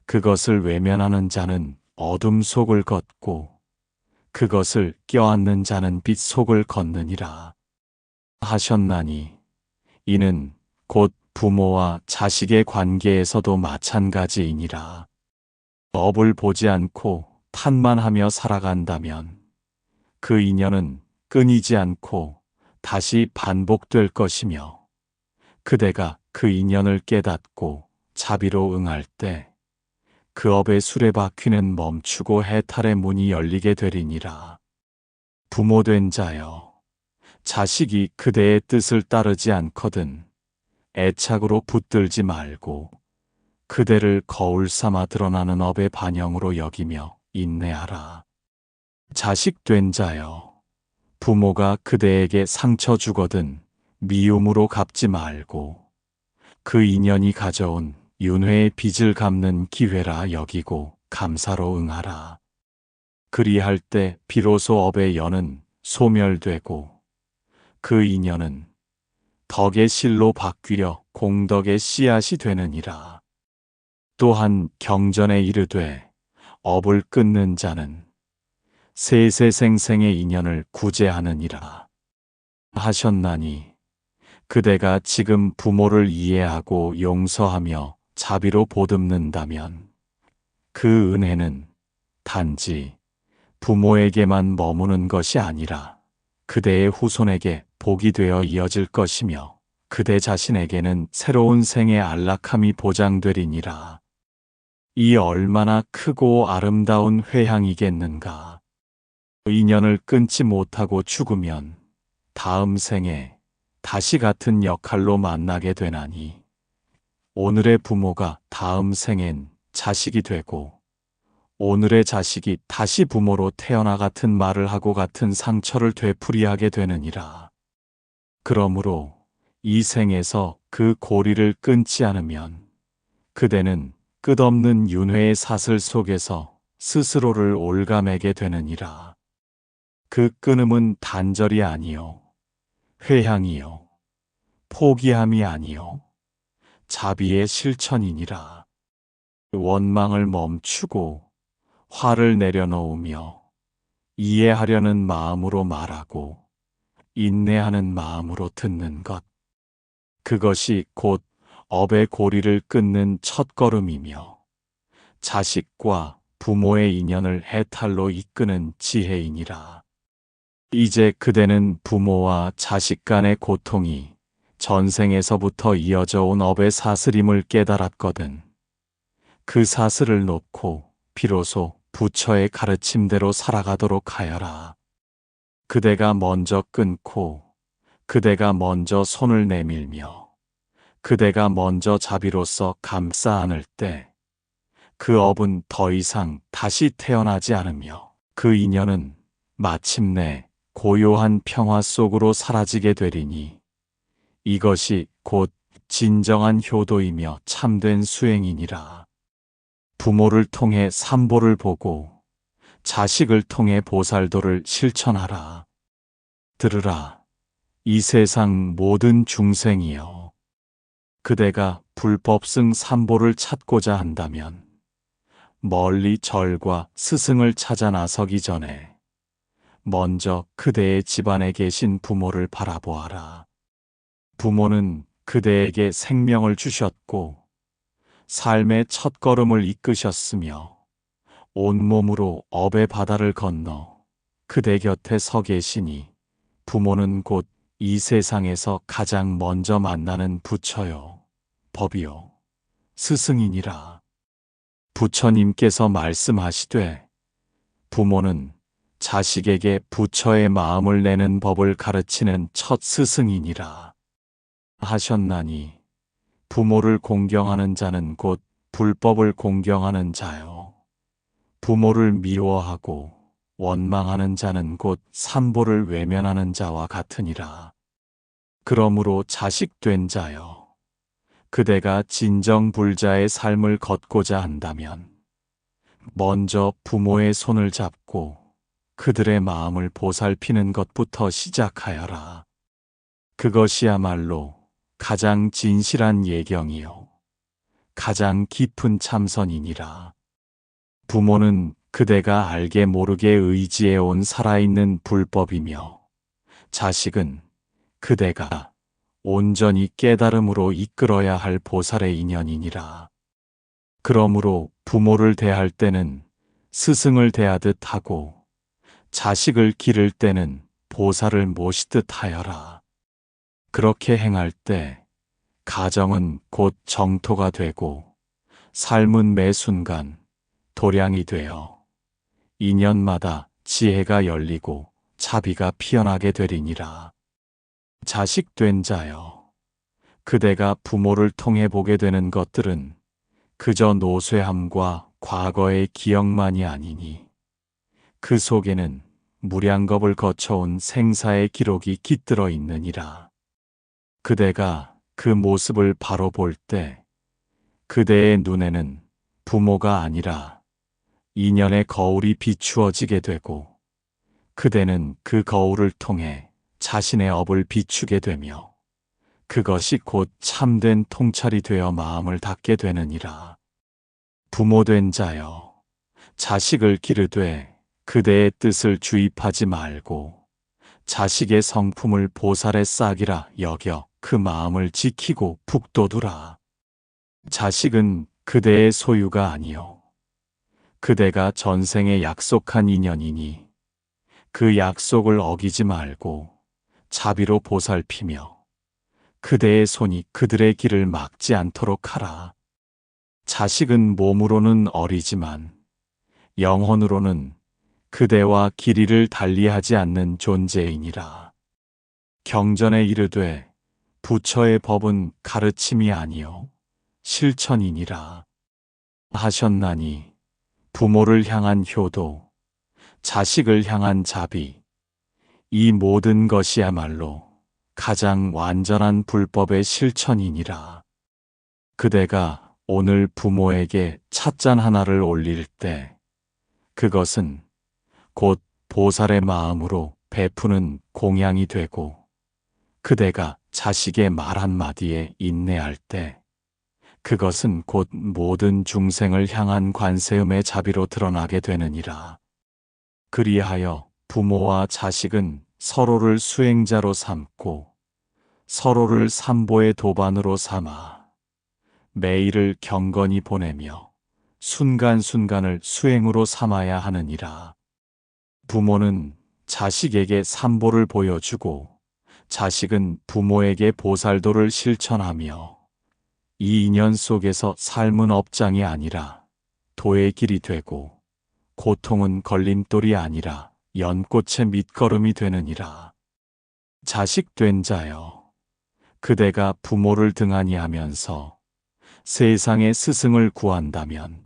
그것을 외면하는 자는 어둠 속을 걷고 그것을 껴안는 자는 빛 속을 걷느니라 하셨나니 이는 곧 부모와 자식의 관계에서도 마찬가지이니라. 업을 보지 않고 탓만하며 살아간다면 그 인연은 끊이지 않고 다시 반복될 것이며 그대가 그 인연을 깨닫고 자비로 응할 때 그 업의 수레바퀴는 멈추고 해탈의 문이 열리게 되리니라. 부모된 자여, 자식이 그대의 뜻을 따르지 않거든 애착으로 붙들지 말고 그대를 거울 삼아 드러나는 업의 반영으로 여기며 인내하라. 자식 된 자여, 부모가 그대에게 상처 주거든 미움으로 갚지 말고 그 인연이 가져온 윤회의 빚을 갚는 기회라 여기고 감사로 응하라. 그리할 때 비로소 업의 연은 소멸되고 그 인연은 덕의 실로 바뀌려 공덕의 씨앗이 되느니라. 또한 경전에 이르되 업을 끊는 자는 세세생생의 인연을 구제하느니라 하셨나니 그대가 지금 부모를 이해하고 용서하며 자비로 보듬는다면 그 은혜는 단지 부모에게만 머무는 것이 아니라 그대의 후손에게 복이 되어 이어질 것이며 그대 자신에게는 새로운 생의 안락함이 보장되리니라. 이 얼마나 크고 아름다운 회향이겠는가. 인연을 끊지 못하고 죽으면 다음 생에 다시 같은 역할로 만나게 되나니 오늘의 부모가 다음 생엔 자식이 되고 오늘의 자식이 다시 부모로 태어나 같은 말을 하고 같은 상처를 되풀이하게 되느니라. 그러므로 이 생에서 그 고리를 끊지 않으면 그대는 끝없는 윤회의 사슬 속에서 스스로를 올가매게 되느니라. 그 끊음은 단절이 아니요 회향이요 포기함이 아니요 자비의 실천이니라. 원망을 멈추고 화를 내려놓으며 이해하려는 마음으로 말하고 인내하는 마음으로 듣는 것. 그것이 곧 업의 고리를 끊는 첫걸음이며 자식과 부모의 인연을 해탈로 이끄는 지혜이니라. 이제 그대는 부모와 자식 간의 고통이 전생에서부터 이어져 온 업의 사슬임을 깨달았거든. 그 사슬을 놓고 비로소 부처의 가르침대로 살아가도록 하여라. 그대가 먼저 끊고 그대가 먼저 손을 내밀며 그대가 먼저 자비로서 감싸 안을 때 그 업은 더 이상 다시 태어나지 않으며 그 인연은 마침내 고요한 평화 속으로 사라지게 되리니 이것이 곧 진정한 효도이며 참된 수행이니라. 부모를 통해 삼보를 보고 자식을 통해 보살도를 실천하라. 들으라. 이 세상 모든 중생이여. 그대가 불법승 삼보를 찾고자 한다면 멀리 절과 스승을 찾아 나서기 전에 먼저 그대의 집안에 계신 부모를 바라보아라. 부모는 그대에게 생명을 주셨고 삶의 첫걸음을 이끄셨으며 온몸으로 업의 바다를 건너 그대 곁에 서 계시니 부모는 곧 이 세상에서 가장 먼저 만나는 부처요, 법이요, 스승이니라. 부처님께서 말씀하시되 부모는 자식에게 부처의 마음을 내는 법을 가르치는 첫 스승이니라 하셨나니 부모를 공경하는 자는 곧 불법을 공경하는 자요. 부모를 미워하고 원망하는 자는 곧 삼보를 외면하는 자와 같으니라. 그러므로 자식된 자여, 그대가 진정 불자의 삶을 걷고자 한다면 먼저 부모의 손을 잡고 그들의 마음을 보살피는 것부터 시작하여라. 그것이야말로 가장 진실한 예경이요, 가장 깊은 참선이니라. 부모는 그대가 알게 모르게 의지해온 살아있는 불법이며, 자식은 그대가 온전히 깨달음으로 이끌어야 할 보살의 인연이니라. 그러므로 부모를 대할 때는 스승을 대하듯 하고, 자식을 기를 때는 보살을 모시듯 하여라. 그렇게 행할 때 가정은 곧 정토가 되고, 삶은 매 순간 도량이 되어 인연마다 지혜가 열리고 자비가 피어나게 되리니라. 자식된 자여, 그대가 부모를 통해 보게 되는 것들은 그저 노쇠함과 과거의 기억만이 아니니 그 속에는 무량겁을 거쳐온 생사의 기록이 깃들어 있느니라. 그대가 그 모습을 바로 볼 때 그대의 눈에는 부모가 아니라 인연의 거울이 비추어지게 되고, 그대는 그 거울을 통해 자신의 업을 비추게 되며 그것이 곧 참된 통찰이 되어 마음을 닫게 되느니라. 부모된 자여, 자식을 기르되 그대의 뜻을 주입하지 말고 자식의 성품을 보살의 싹이라 여겨 그 마음을 지키고 북돋우라. 자식은 그대의 소유가 아니요, 그대가 전생에 약속한 인연이니 그 약속을 어기지 말고 자비로 보살피며 그대의 손이 그들의 길을 막지 않도록 하라. 자식은 몸으로는 어리지만 영혼으로는 그대와 길이를 달리하지 않는 존재이니라. 경전에 이르되 부처의 법은 가르침이 아니요 실천이니라 하셨나니, 부모를 향한 효도, 자식을 향한 자비, 이 모든 것이야말로 가장 완전한 불법의 실천이니라. 그대가 오늘 부모에게 찻잔 하나를 올릴 때 그것은 곧 보살의 마음으로 베푸는 공양이 되고, 그대가 자식의 말 한마디에 인내할 때 그것은 곧 모든 중생을 향한 관세음의 자비로 드러나게 되느니라. 그리하여 부모와 자식은 서로를 수행자로 삼고 서로를 삼보의 도반으로 삼아 매일을 경건히 보내며 순간순간을 수행으로 삼아야 하느니라. 부모는 자식에게 삼보를 보여주고 자식은 부모에게 보살도를 실천하며 이 인연 속에서 삶은 업장이 아니라 도의 길이 되고, 고통은 걸림돌이 아니라 연꽃의 밑거름이 되느니라. 자식된 자여, 그대가 부모를 등한히 하면서 세상의 스승을 구한다면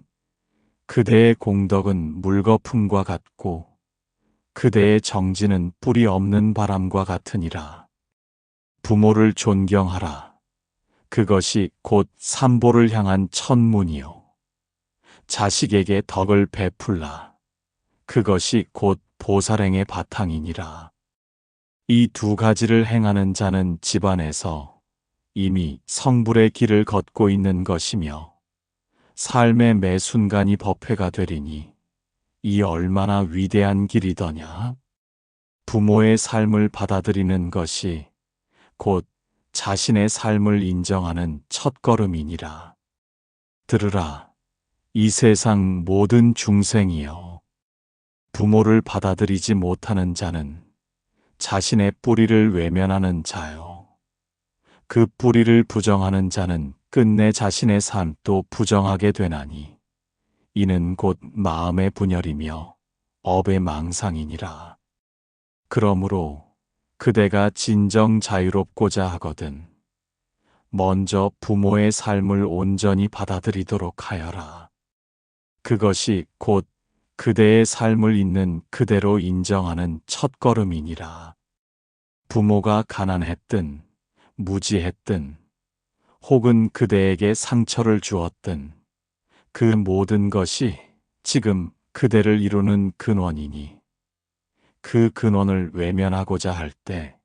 그대의 공덕은 물거품과 같고 그대의 정진은 뿌리 없는 바람과 같으니라. 부모를 존경하라. 그것이 곧 삼보를 향한 첫문이요, 자식에게 덕을 베풀라. 그것이 곧 보살행의 바탕이니라. 이 두 가지를 행하는 자는 집안에서 이미 성불의 길을 걷고 있는 것이며 삶의 매 순간이 법회가 되리니 이 얼마나 위대한 길이더냐. 부모의 삶을 받아들이는 것이 곧 자신의 삶을 인정하는 첫걸음이니라. 들으라, 이 세상 모든 중생이여, 부모를 받아들이지 못하는 자는 자신의 뿌리를 외면하는 자요. 그 뿌리를 부정하는 자는 끝내 자신의 삶도 부정하게 되나니 이는 곧 마음의 분열이며 업의 망상이니라. 그러므로 그대가 진정 자유롭고자 하거든 먼저 부모의 삶을 온전히 받아들이도록 하여라. 그것이 곧 그대의 삶을 있는 그대로 인정하는 첫걸음이니라. 부모가 가난했든 무지했든 혹은 그대에게 상처를 주었든 그 모든 것이 지금 그대를 이루는 근원이니 그 근원을 외면하고자 할 때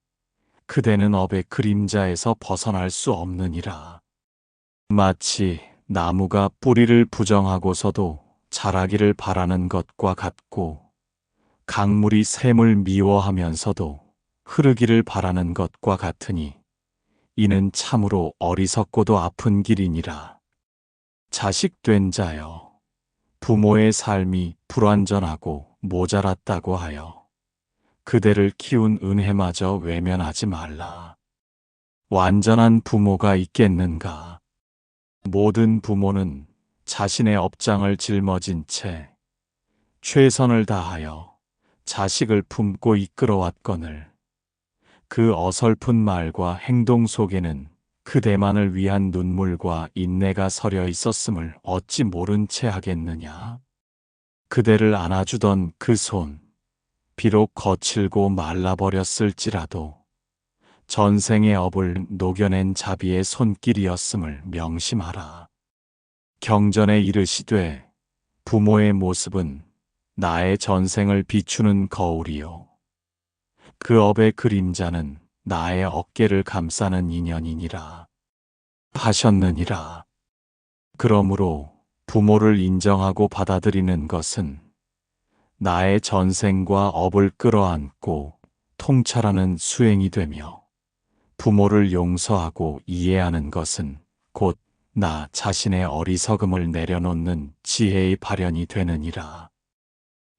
그대는 업의 그림자에서 벗어날 수 없느니라. 마치 나무가 뿌리를 부정하고서도 자라기를 바라는 것과 같고 강물이 샘을 미워하면서도 흐르기를 바라는 것과 같으니 이는 참으로 어리석고도 아픈 길이니라. 자식된 자여, 부모의 삶이 불완전하고 모자랐다고 하여 그대를 키운 은혜마저 외면하지 말라. 완전한 부모가 있겠는가? 모든 부모는 자신의 업장을 짊어진 채 최선을 다하여 자식을 품고 이끌어왔거늘 그 어설픈 말과 행동 속에는 그대만을 위한 눈물과 인내가 서려 있었음을 어찌 모른 채 하겠느냐? 그대를 안아주던 그 손, 비록 거칠고 말라버렸을지라도 전생의 업을 녹여낸 자비의 손길이었음을 명심하라. 경전에 이르시되 부모의 모습은 나의 전생을 비추는 거울이요. 그 업의 그림자는 나의 어깨를 감싸는 인연이니라 하셨느니라. 그러므로 부모를 인정하고 받아들이는 것은 나의 전생과 업을 끌어안고 통찰하는 수행이 되며 부모를 용서하고 이해하는 것은 곧 나 자신의 어리석음을 내려놓는 지혜의 발현이 되느니라.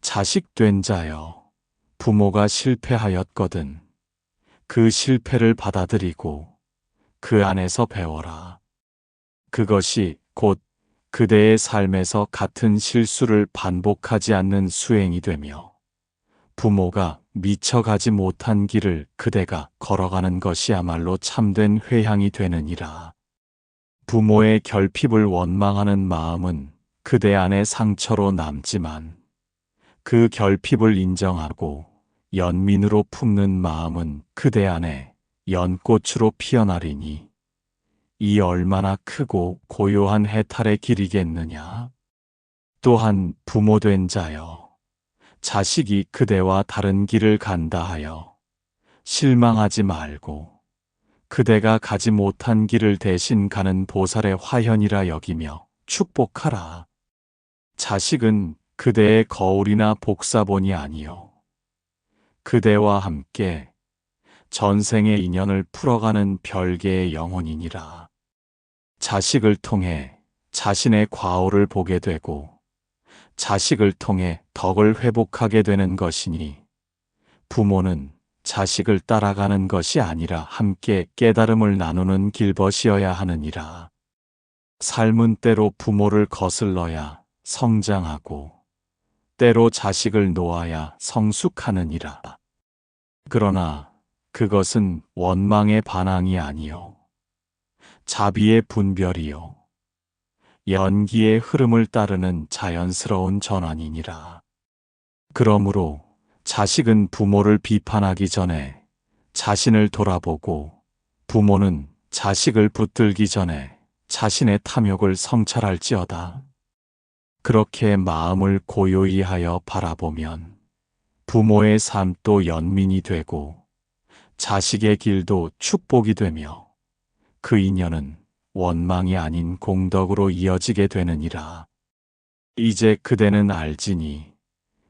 자식된 자여, 부모가 실패하였거든 그 실패를 받아들이고 그 안에서 배워라. 그것이 곧 그대의 삶에서 같은 실수를 반복하지 않는 수행이 되며 부모가 미쳐가지 못한 길을 그대가 걸어가는 것이야말로 참된 회향이 되느니라. 부모의 결핍을 원망하는 마음은 그대 안에 상처로 남지만 그 결핍을 인정하고 연민으로 품는 마음은 그대 안에 연꽃으로 피어나리니 이 얼마나 크고 고요한 해탈의 길이겠느냐. 또한 부모된 자여, 자식이 그대와 다른 길을 간다 하여 실망하지 말고 그대가 가지 못한 길을 대신 가는 보살의 화현이라 여기며 축복하라. 자식은 그대의 거울이나 복사본이 아니요 그대와 함께 전생의 인연을 풀어가는 별개의 영혼이니라. 자식을 통해 자신의 과오를 보게 되고 자식을 통해 덕을 회복하게 되는 것이니 부모는 자식을 따라가는 것이 아니라 함께 깨달음을 나누는 길벗이어야 하느니라. 삶은 때로 부모를 거슬러야 성장하고 때로 자식을 놓아야 성숙하느니라. 그러나 그것은 원망의 반항이 아니요 자비의 분별이요 연기의 흐름을 따르는 자연스러운 전환이니라. 그러므로 자식은 부모를 비판하기 전에 자신을 돌아보고 부모는 자식을 붙들기 전에 자신의 탐욕을 성찰할지어다. 그렇게 마음을 고요히 하여 바라보면 부모의 삶도 연민이 되고 자식의 길도 축복이 되며 그 인연은 원망이 아닌 공덕으로 이어지게 되느니라. 이제 그대는 알지니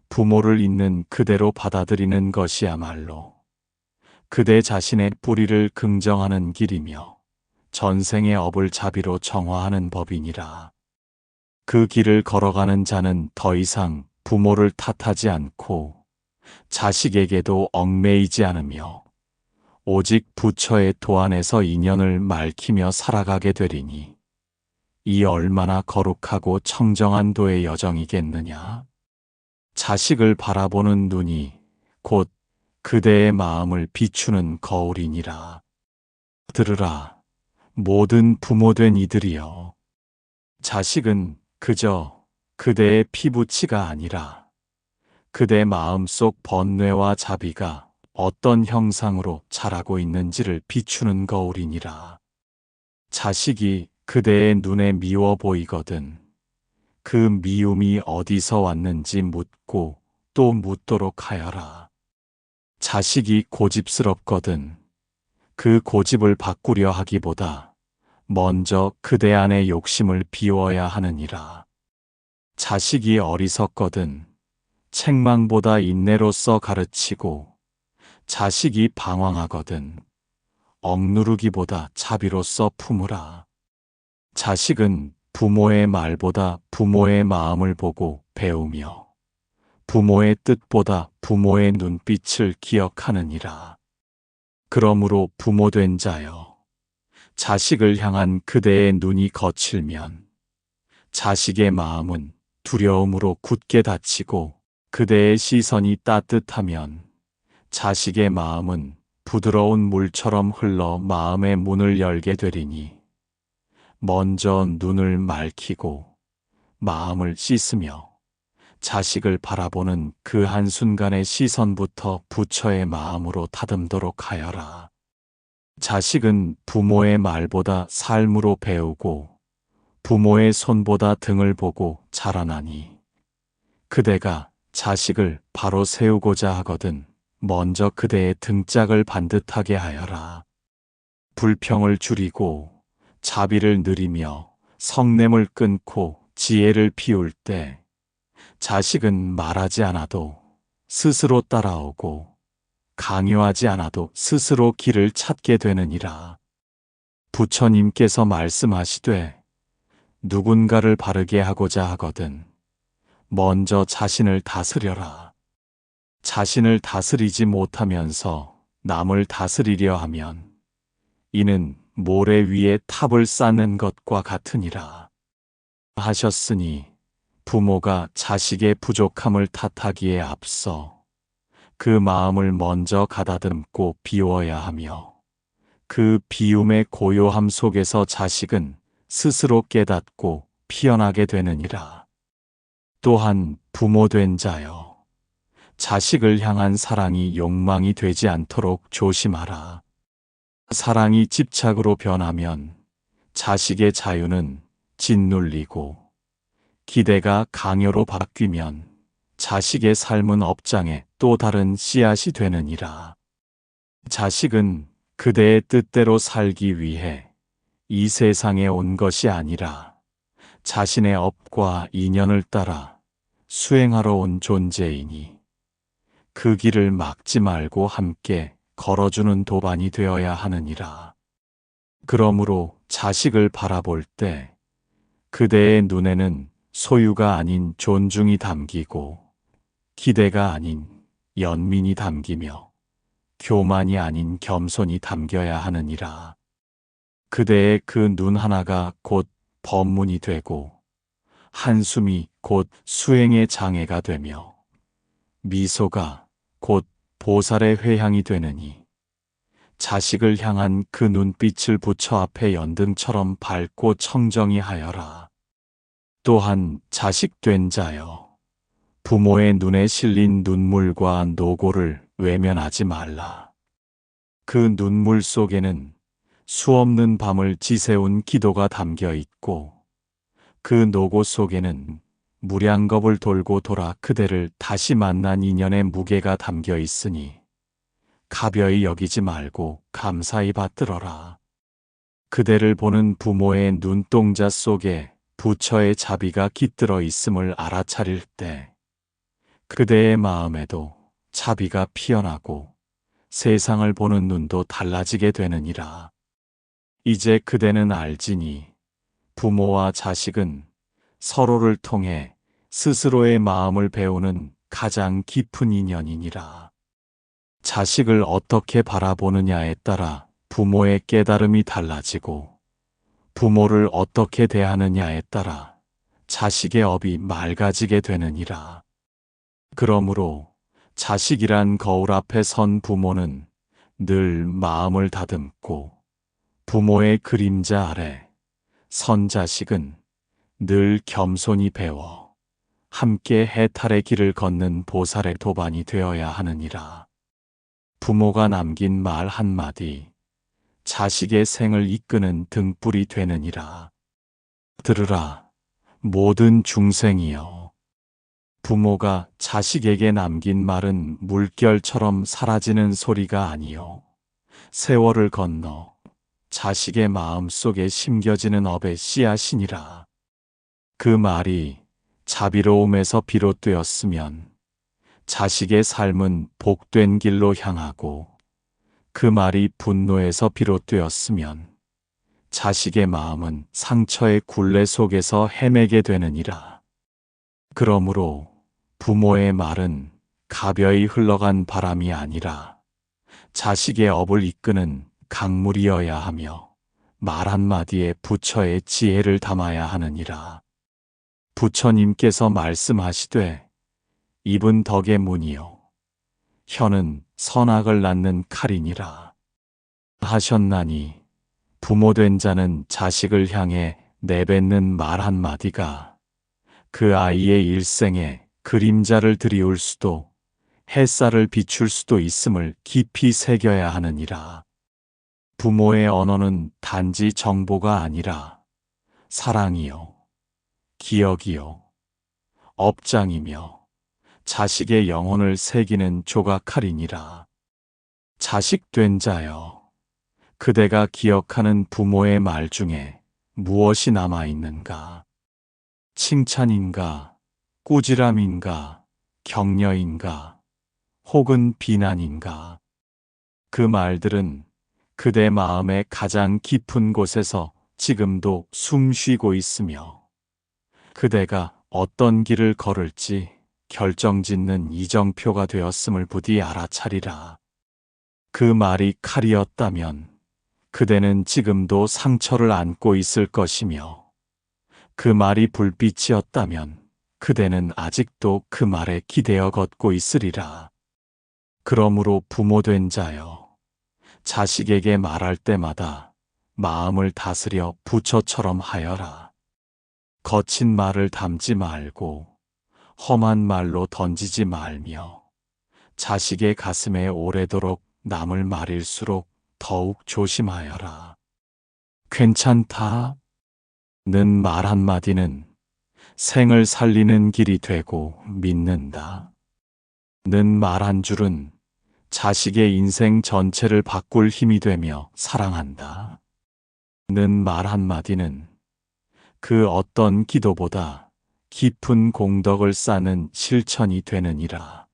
부모를 있는 그대로 받아들이는 것이야말로 그대 자신의 뿌리를 긍정하는 길이며 전생의 업을 자비로 정화하는 법이니라. 그 길을 걸어가는 자는 더 이상 부모를 탓하지 않고 자식에게도 얽매이지 않으며 오직 부처의 도 안에서 인연을 맑히며 살아가게 되리니 이 얼마나 거룩하고 청정한 도의 여정이겠느냐. 자식을 바라보는 눈이 곧 그대의 마음을 비추는 거울이니라. 들으라, 모든 부모된 이들이여. 자식은 그저 그대의 피부치가 아니라 그대 마음속 번뇌와 자비가 어떤 형상으로 자라고 있는지를 비추는 거울이니라. 자식이 그대의 눈에 미워 보이거든 그 미움이 어디서 왔는지 묻고 또 묻도록 하여라. 자식이 고집스럽거든 그 고집을 바꾸려 하기보다 먼저 그대 안의 욕심을 비워야 하느니라. 자식이 어리석거든 책망보다 인내로써 가르치고 자식이 방황하거든 억누르기보다 자비로써 품으라. 자식은 부모의 말보다 부모의 마음을 보고 배우며 부모의 뜻보다 부모의 눈빛을 기억하느니라. 그러므로 부모된 자여, 자식을 향한 그대의 눈이 거칠면 자식의 마음은 두려움으로 굳게 닫히고 그대의 시선이 따뜻하면 자식의 마음은 부드러운 물처럼 흘러 마음의 문을 열게 되리니 먼저 눈을 맑히고 마음을 씻으며 자식을 바라보는 그 한순간의 시선부터 부처의 마음으로 다듬도록 하여라. 자식은 부모의 말보다 삶으로 배우고 부모의 손보다 등을 보고 자라나니 그대가 자식을 바로 세우고자 하거든 먼저 그대의 등짝을 반듯하게 하여라. 불평을 줄이고 자비를 느리며 성냄을 끊고 지혜를 피울 때 자식은 말하지 않아도 스스로 따라오고 강요하지 않아도 스스로 길을 찾게 되느니라. 부처님께서 말씀하시되 누군가를 바르게 하고자 하거든 먼저 자신을 다스려라. 자신을 다스리지 못하면서 남을 다스리려 하면 이는 모래 위에 탑을 쌓는 것과 같으니라. 하셨으니 부모가 자식의 부족함을 탓하기에 앞서 그 마음을 먼저 가다듬고 비워야 하며 그 비움의 고요함 속에서 자식은 스스로 깨닫고 피어나게 되느니라. 또한 부모된 자여, 자식을 향한 사랑이 욕망이 되지 않도록 조심하라. 사랑이 집착으로 변하면 자식의 자유는 짓눌리고 기대가 강요로 바뀌면 자식의 삶은 업장에 또 다른 씨앗이 되느니라. 자식은 그대의 뜻대로 살기 위해 이 세상에 온 것이 아니라 자신의 업과 인연을 따라 수행하러 온 존재이니 그 길을 막지 말고 함께 걸어주는 도반이 되어야 하느니라. 그러므로 자식을 바라볼 때 그대의 눈에는 소유가 아닌 존중이 담기고 기대가 아닌 연민이 담기며 교만이 아닌 겸손이 담겨야 하느니라. 그대의 그 눈 하나가 곧 법문이 되고 한숨이 곧 수행의 장애가 되며 미소가 곧 보살의 회향이 되느니 자식을 향한 그 눈빛을 부처 앞에 연등처럼 밝고 청정히 하여라. 또한 자식된 자여, 부모의 눈에 실린 눈물과 노고를 외면하지 말라. 그 눈물 속에는 수없는 밤을 지새운 기도가 담겨 있고 그 노고 속에는 무량겁을 돌고 돌아 그대를 다시 만난 인연의 무게가 담겨 있으니 가벼이 여기지 말고 감사히 받들어라. 그대를 보는 부모의 눈동자 속에 부처의 자비가 깃들어 있음을 알아차릴 때 그대의 마음에도 자비가 피어나고 세상을 보는 눈도 달라지게 되느니라. 이제 그대는 알지니 부모와 자식은 서로를 통해 스스로의 마음을 배우는 가장 깊은 인연이니라. 자식을 어떻게 바라보느냐에 따라 부모의 깨달음이 달라지고, 부모를 어떻게 대하느냐에 따라 자식의 업이 맑아지게 되느니라. 그러므로 자식이란 거울 앞에 선 부모는 늘 마음을 다듬고, 부모의 그림자 아래 선 자식은 늘 겸손히 배워 함께 해탈의 길을 걷는 보살의 도반이 되어야 하느니라. 부모가 남긴 말 한마디, 자식의 생을 이끄는 등불이 되느니라. 들으라, 모든 중생이여. 부모가 자식에게 남긴 말은 물결처럼 사라지는 소리가 아니요, 세월을 건너 자식의 마음 속에 심겨지는 업의 씨앗이니라. 그 말이 자비로움에서 비롯되었으면 자식의 삶은 복된 길로 향하고, 그 말이 분노에서 비롯되었으면 자식의 마음은 상처의 굴레 속에서 헤매게 되느니라. 그러므로 부모의 말은 가벼이 흘러간 바람이 아니라 자식의 업을 이끄는 강물이어야 하며, 말 한마디에 부처의 지혜를 담아야 하느니라. 부처님께서 말씀하시되, 입은 덕의 문이요, 혀는 선악을 낳는 칼이니라 하셨나니, 부모된 자는 자식을 향해 내뱉는 말 한마디가 그 아이의 일생에 그림자를 드리울 수도 햇살을 비출 수도 있음을 깊이 새겨야 하느니라. 부모의 언어는 단지 정보가 아니라 사랑이요, 기억이요, 업장이며 자식의 영혼을 새기는 조각칼이니라. 자식된 자여, 그대가 기억하는 부모의 말 중에 무엇이 남아있는가? 칭찬인가, 꾸지람인가, 격려인가, 혹은 비난인가? 그 말들은 그대 마음의 가장 깊은 곳에서 지금도 숨 쉬고 있으며, 그대가 어떤 길을 걸을지 결정짓는 이정표가 되었음을 부디 알아차리라. 그 말이 칼이었다면 그대는 지금도 상처를 안고 있을 것이며, 그 말이 불빛이었다면 그대는 아직도 그 말에 기대어 걷고 있으리라. 그러므로 부모된 자여, 자식에게 말할 때마다 마음을 다스려 부처처럼 하여라. 거친 말을 담지 말고 험한 말로 던지지 말며, 자식의 가슴에 오래도록 남을 말일수록 더욱 조심하여라. 괜찮다 는 말 한마디는 생을 살리는 길이 되고 믿는다 는 말 한 줄은 자식의 인생 전체를 바꿀 힘이 되며 사랑한다 는 말 한마디는 그 어떤 기도보다 깊은 공덕을 쌓는 실천이 되느니라.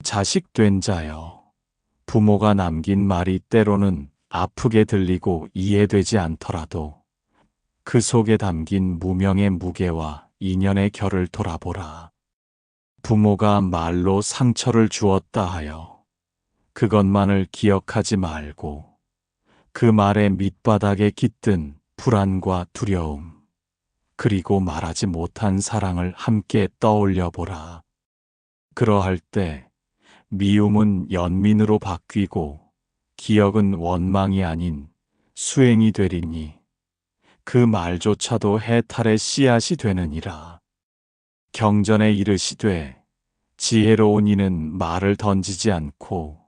자식된 자여, 부모가 남긴 말이 때로는 아프게 들리고 이해되지 않더라도 그 속에 담긴 무명의 무게와 인연의 결을 돌아보라. 부모가 말로 상처를 주었다 하여 그것만을 기억하지 말고, 그 말의 밑바닥에 깃든 불안과 두려움, 그리고 말하지 못한 사랑을 함께 떠올려 보라. 그러할 때 미움은 연민으로 바뀌고 기억은 원망이 아닌 수행이 되리니, 그 말조차도 해탈의 씨앗이 되느니라. 경전에 이르시되, 지혜로운 이는 말을 던지지 않고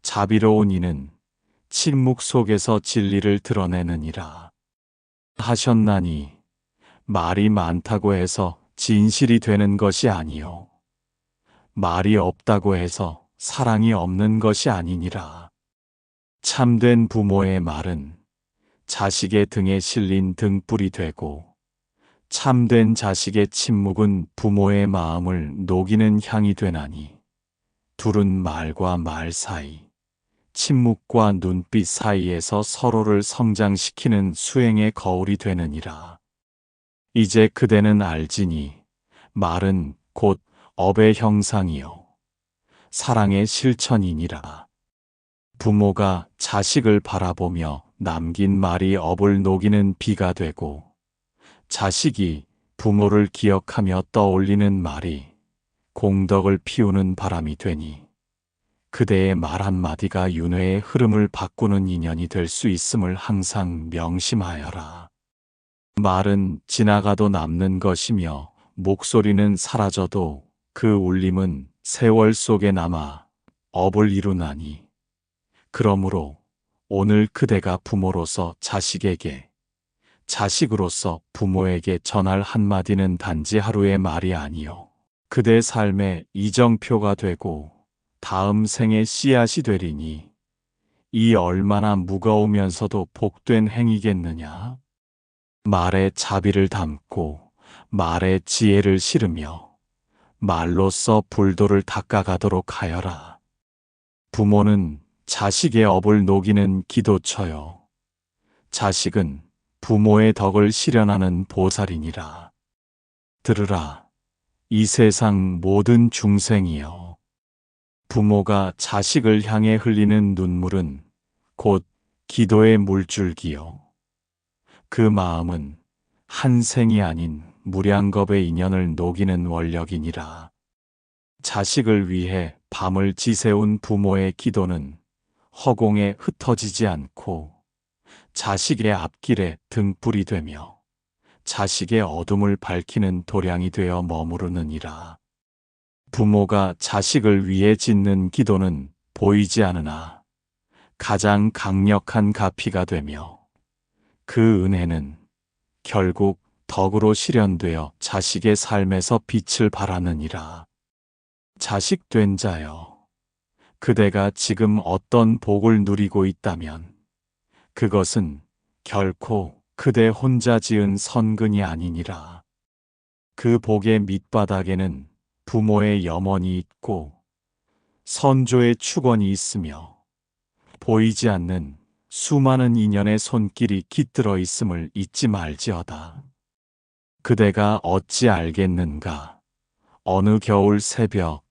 자비로운 이는 침묵 속에서 진리를 드러내느니라 하셨나니, 말이 많다고 해서 진실이 되는 것이 아니요, 말이 없다고 해서 사랑이 없는 것이 아니니라. 참된 부모의 말은 자식의 등에 실린 등불이 되고, 참된 자식의 침묵은 부모의 마음을 녹이는 향이 되나니, 둘은 말과 말 사이, 침묵과 눈빛 사이에서 서로를 성장시키는 수행의 거울이 되느니라. 이제 그대는 알지니, 말은 곧 업의 형상이요 사랑의 실천이니라. 부모가 자식을 바라보며 남긴 말이 업을 녹이는 비가 되고, 자식이 부모를 기억하며 떠올리는 말이 공덕을 피우는 바람이 되니, 그대의 말 한마디가 윤회의 흐름을 바꾸는 인연이 될 수 있음을 항상 명심하여라. 말은 지나가도 남는 것이며 목소리는 사라져도 그 울림은 세월 속에 남아 업을 이루나니, 그러므로 오늘 그대가 부모로서 자식에게, 자식으로서 부모에게 전할 한마디는 단지 하루의 말이 아니요 그대 삶의 이정표가 되고 다음 생의 씨앗이 되리니, 이 얼마나 무거우면서도 복된 행위겠느냐. 말에 자비를 담고 말에 지혜를 실으며 말로써 불도를 닦아가도록 하여라. 부모는 자식의 업을 녹이는 기도처요 자식은 부모의 덕을 실현하는 보살이니라. 들으라, 이 세상 모든 중생이여. 부모가 자식을 향해 흘리는 눈물은 곧 기도의 물줄기요. 그 마음은 한 생이 아닌 무량겁의 인연을 녹이는 원력이니라. 자식을 위해 밤을 지새운 부모의 기도는 허공에 흩어지지 않고 자식의 앞길에 등불이 되며 자식의 어둠을 밝히는 도량이 되어 머무르느니라. 부모가 자식을 위해 짓는 기도는 보이지 않으나 가장 강력한 가피가 되며, 그 은혜는 결국 덕으로 실현되어 자식의 삶에서 빛을 발하느니라. 자식된 자여, 그대가 지금 어떤 복을 누리고 있다면 그것은 결코 그대 혼자 지은 선근이 아니니라. 그 복의 밑바닥에는 부모의 염원이 있고 선조의 축원이 있으며 보이지 않는 수많은 인연의 손길이 깃들어 있음을 잊지 말지어다. 그대가 어찌 알겠는가. 어느 겨울 새벽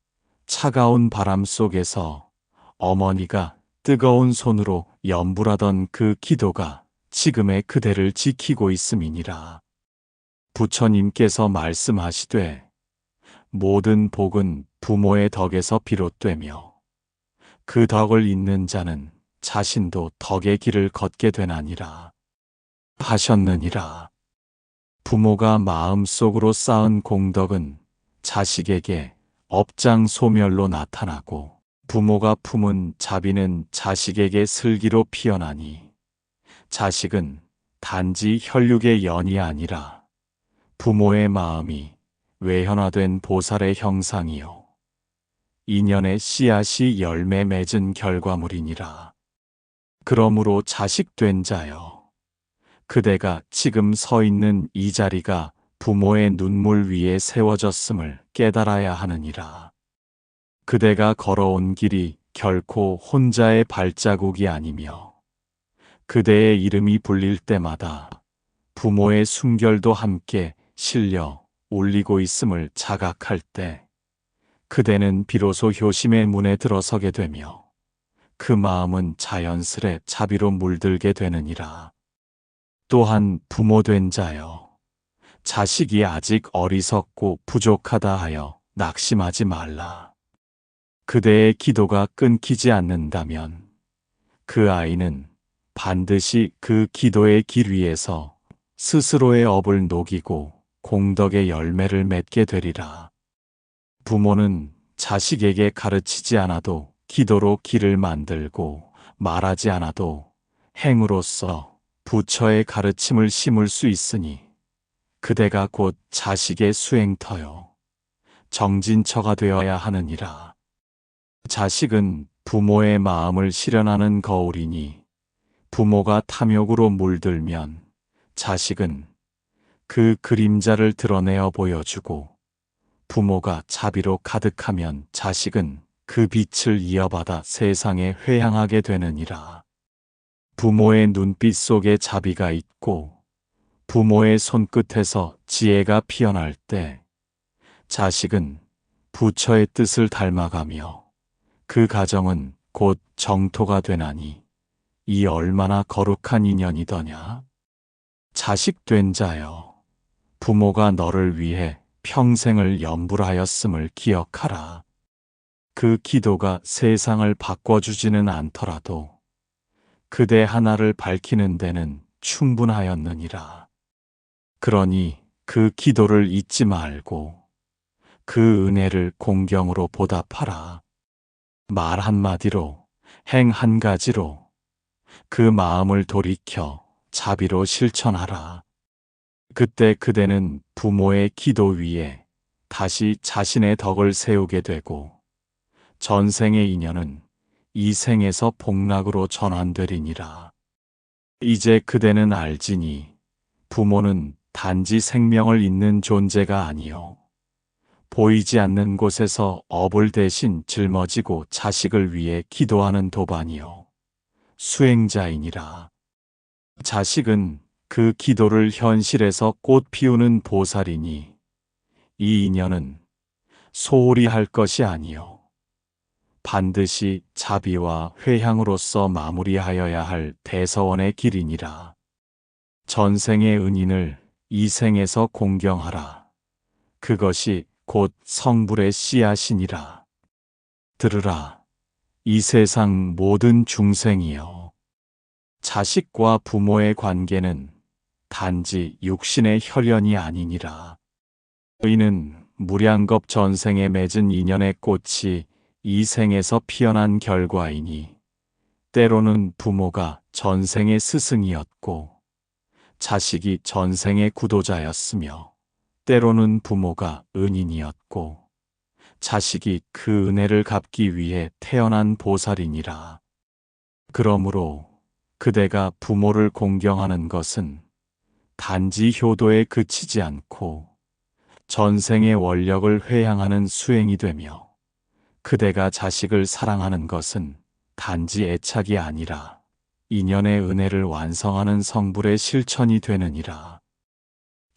차가운 바람 속에서 어머니가 뜨거운 손으로 염불하던 그 기도가 지금의 그대를 지키고 있음이니라. 부처님께서 말씀하시되, 모든 복은 부모의 덕에서 비롯되며 그 덕을 잇는 자는 자신도 덕의 길을 걷게 되나니라 하셨느니라. 부모가 마음속으로 쌓은 공덕은 자식에게 업장소멸로 나타나고, 부모가 품은 자비는 자식에게 슬기로 피어나니, 자식은 단지 혈육의 연이 아니라 부모의 마음이 외현화된 보살의 형상이요 인연의 씨앗이 열매 맺은 결과물이니라. 그러므로 자식된 자여, 그대가 지금 서 있는 이 자리가 부모의 눈물 위에 세워졌음을 깨달아야 하느니라. 그대가 걸어온 길이 결코 혼자의 발자국이 아니며, 그대의 이름이 불릴 때마다 부모의 숨결도 함께 실려 울리고 있음을 자각할 때, 그대는 비로소 효심의 문에 들어서게 되며 그 마음은 자연스레 자비로 물들게 되느니라. 또한 부모된 자여, 자식이 아직 어리석고 부족하다 하여 낙심하지 말라. 그대의 기도가 끊기지 않는다면 그 아이는 반드시 그 기도의 길 위에서 스스로의 업을 녹이고 공덕의 열매를 맺게 되리라. 부모는 자식에게 가르치지 않아도 기도로 길을 만들고, 말하지 않아도 행으로써 부처의 가르침을 심을 수 있으니, 그대가 곧 자식의 수행터요 정진처가 되어야 하느니라. 자식은 부모의 마음을 실현하는 거울이니, 부모가 탐욕으로 물들면 자식은 그 그림자를 드러내어 보여주고, 부모가 자비로 가득하면 자식은 그 빛을 이어받아 세상에 회향하게 되느니라. 부모의 눈빛 속에 자비가 있고 부모의 손끝에서 지혜가 피어날 때, 자식은 부처의 뜻을 닮아가며 그 가정은 곧 정토가 되나니 이 얼마나 거룩한 인연이더냐. 자식 된 자여, 부모가 너를 위해 평생을 염불하였음을 기억하라. 그 기도가 세상을 바꿔주지는 않더라도 그대 하나를 밝히는 데는 충분하였느니라. 그러니 그 기도를 잊지 말고 그 은혜를 공경으로 보답하라. 말 한마디로, 행 한 가지로 그 마음을 돌이켜 자비로 실천하라. 그때 그대는 부모의 기도 위에 다시 자신의 덕을 세우게 되고 전생의 인연은 이 생에서 복락으로 전환되리니라. 이제 그대는 알지니 부모는 단지 생명을 잇는 존재가 아니요 보이지 않는 곳에서 업을 대신 짊어지고 자식을 위해 기도하는 도반이요 수행자이니라. 자식은 그 기도를 현실에서 꽃 피우는 보살이니 이 인연은 소홀히 할 것이 아니요 반드시 자비와 회향으로서 마무리하여야 할 대서원의 길이니라. 전생의 은인을 이 생에서 공경하라. 그것이 곧 성불의 씨앗이니라. 들으라. 이 세상 모든 중생이여. 자식과 부모의 관계는 단지 육신의 혈연이 아니니라. 이는 무량겁 전생에 맺은 인연의 꽃이 이 생에서 피어난 결과이니 때로는 부모가 전생의 스승이었고 자식이 전생의 구도자였으며 때로는 부모가 은인이었고 자식이 그 은혜를 갚기 위해 태어난 보살이니라. 그러므로 그대가 부모를 공경하는 것은 단지 효도에 그치지 않고 전생의 원력을 회향하는 수행이 되며 그대가 자식을 사랑하는 것은 단지 애착이 아니라 인연의 은혜를 완성하는 성불의 실천이 되느니라.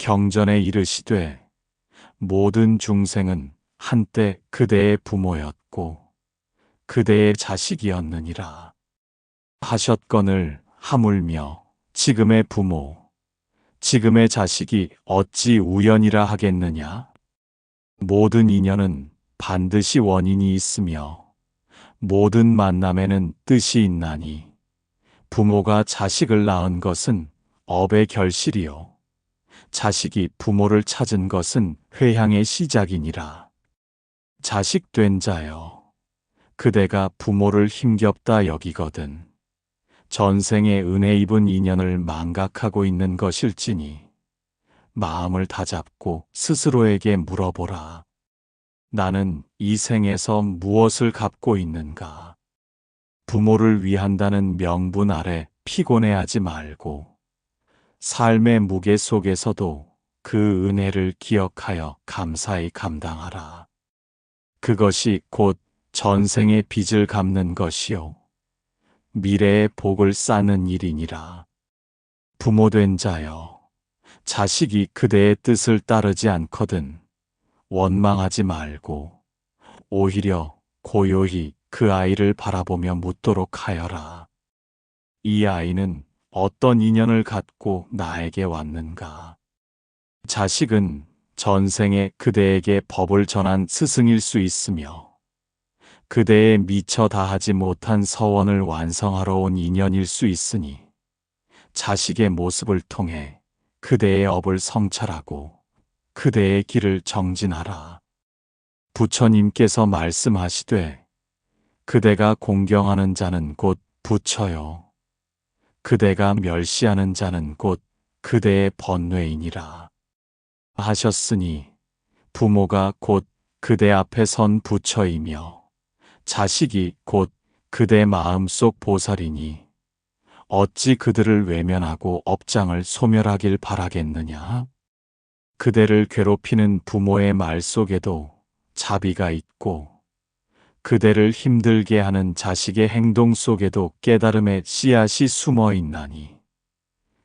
경전에 이르시되 모든 중생은 한때 그대의 부모였고 그대의 자식이었느니라. 하셨거늘 하물며 지금의 부모, 지금의 자식이 어찌 우연이라 하겠느냐? 모든 인연은 반드시 원인이 있으며 모든 만남에는 뜻이 있나니 부모가 자식을 낳은 것은 업의 결실이요 자식이 부모를 찾은 것은 회향의 시작이니라. 자식 된 자여, 그대가 부모를 힘겹다 여기거든 전생에 은혜 입은 인연을 망각하고 있는 것일지니 마음을 다잡고 스스로에게 물어보라. 나는 이 생에서 무엇을 갚고 있는가? 부모를 위한다는 명분 아래 피곤해하지 말고 삶의 무게 속에서도 그 은혜를 기억하여 감사히 감당하라. 그것이 곧 전생의 빚을 갚는 것이요 미래의 복을 쌓는 일이니라. 부모된 자여, 자식이 그대의 뜻을 따르지 않거든 원망하지 말고 오히려 고요히 그 아이를 바라보며 묻도록 하여라. 이 아이는 어떤 인연을 갖고 나에게 왔는가? 자식은 전생에 그대에게 법을 전한 스승일 수 있으며 그대의 미처 다하지 못한 서원을 완성하러 온 인연일 수 있으니 자식의 모습을 통해 그대의 업을 성찰하고 그대의 길을 정진하라. 부처님께서 말씀하시되 그대가 공경하는 자는 곧 부처요 그대가 멸시하는 자는 곧 그대의 번뇌이니라 하셨으니 부모가 곧 그대 앞에 선 부처이며 자식이 곧 그대 마음속 보살이니 어찌 그들을 외면하고 업장을 소멸하길 바라겠느냐? 그대를 괴롭히는 부모의 말 속에도 자비가 있고 그대를 힘들게 하는 자식의 행동 속에도 깨달음의 씨앗이 숨어 있나니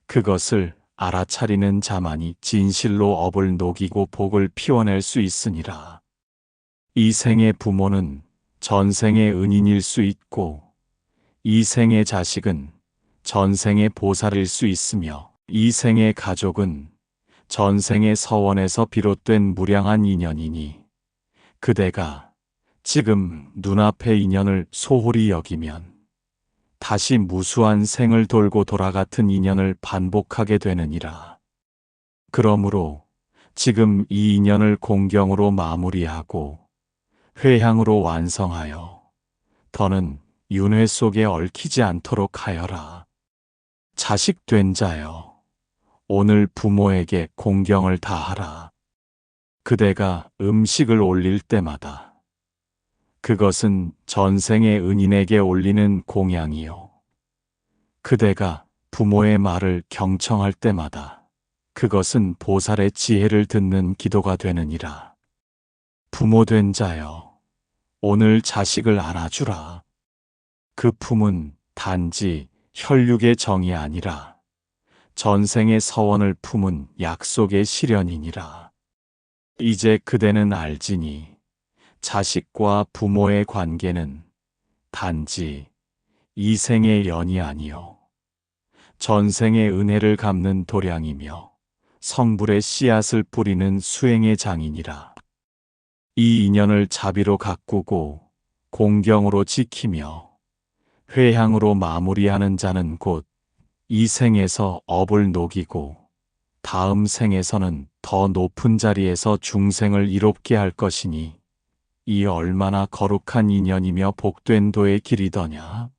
그것을 알아차리는 자만이 진실로 업을 녹이고 복을 피워낼 수 있으니라. 이 생의 부모는 전생의 은인일 수 있고 이 생의 자식은 전생의 보살일 수 있으며 이 생의 가족은 전생의 서원에서 비롯된 무량한 인연이니 그대가 지금 눈앞의 인연을 소홀히 여기면 다시 무수한 생을 돌고 돌아 같은 인연을 반복하게 되느니라. 그러므로 지금 이 인연을 공경으로 마무리하고 회향으로 완성하여 더는 윤회 속에 얽히지 않도록 하여라. 자식 된 자여, 오늘 부모에게 공경을 다하라. 그대가 음식을 올릴 때마다 그것은 전생의 은인에게 올리는 공양이요. 그대가 부모의 말을 경청할 때마다 그것은 보살의 지혜를 듣는 기도가 되느니라. 부모 된 자여, 오늘 자식을 안아주라. 그 품은 단지 혈육의 정이 아니라 전생의 서원을 품은 약속의 실현이니라. 이제 그대는 알지니 자식과 부모의 관계는 단지 이 생의 연이 아니요 전생의 은혜를 갚는 도량이며 성불의 씨앗을 뿌리는 수행의 장이니라. 이 인연을 자비로 가꾸고 공경으로 지키며 회향으로 마무리하는 자는 곧 이 생에서 업을 녹이고 다음 생에서는 더 높은 자리에서 중생을 이롭게 할 것이니 이 얼마나 거룩한 인연이며 복된 도의 길이더냐.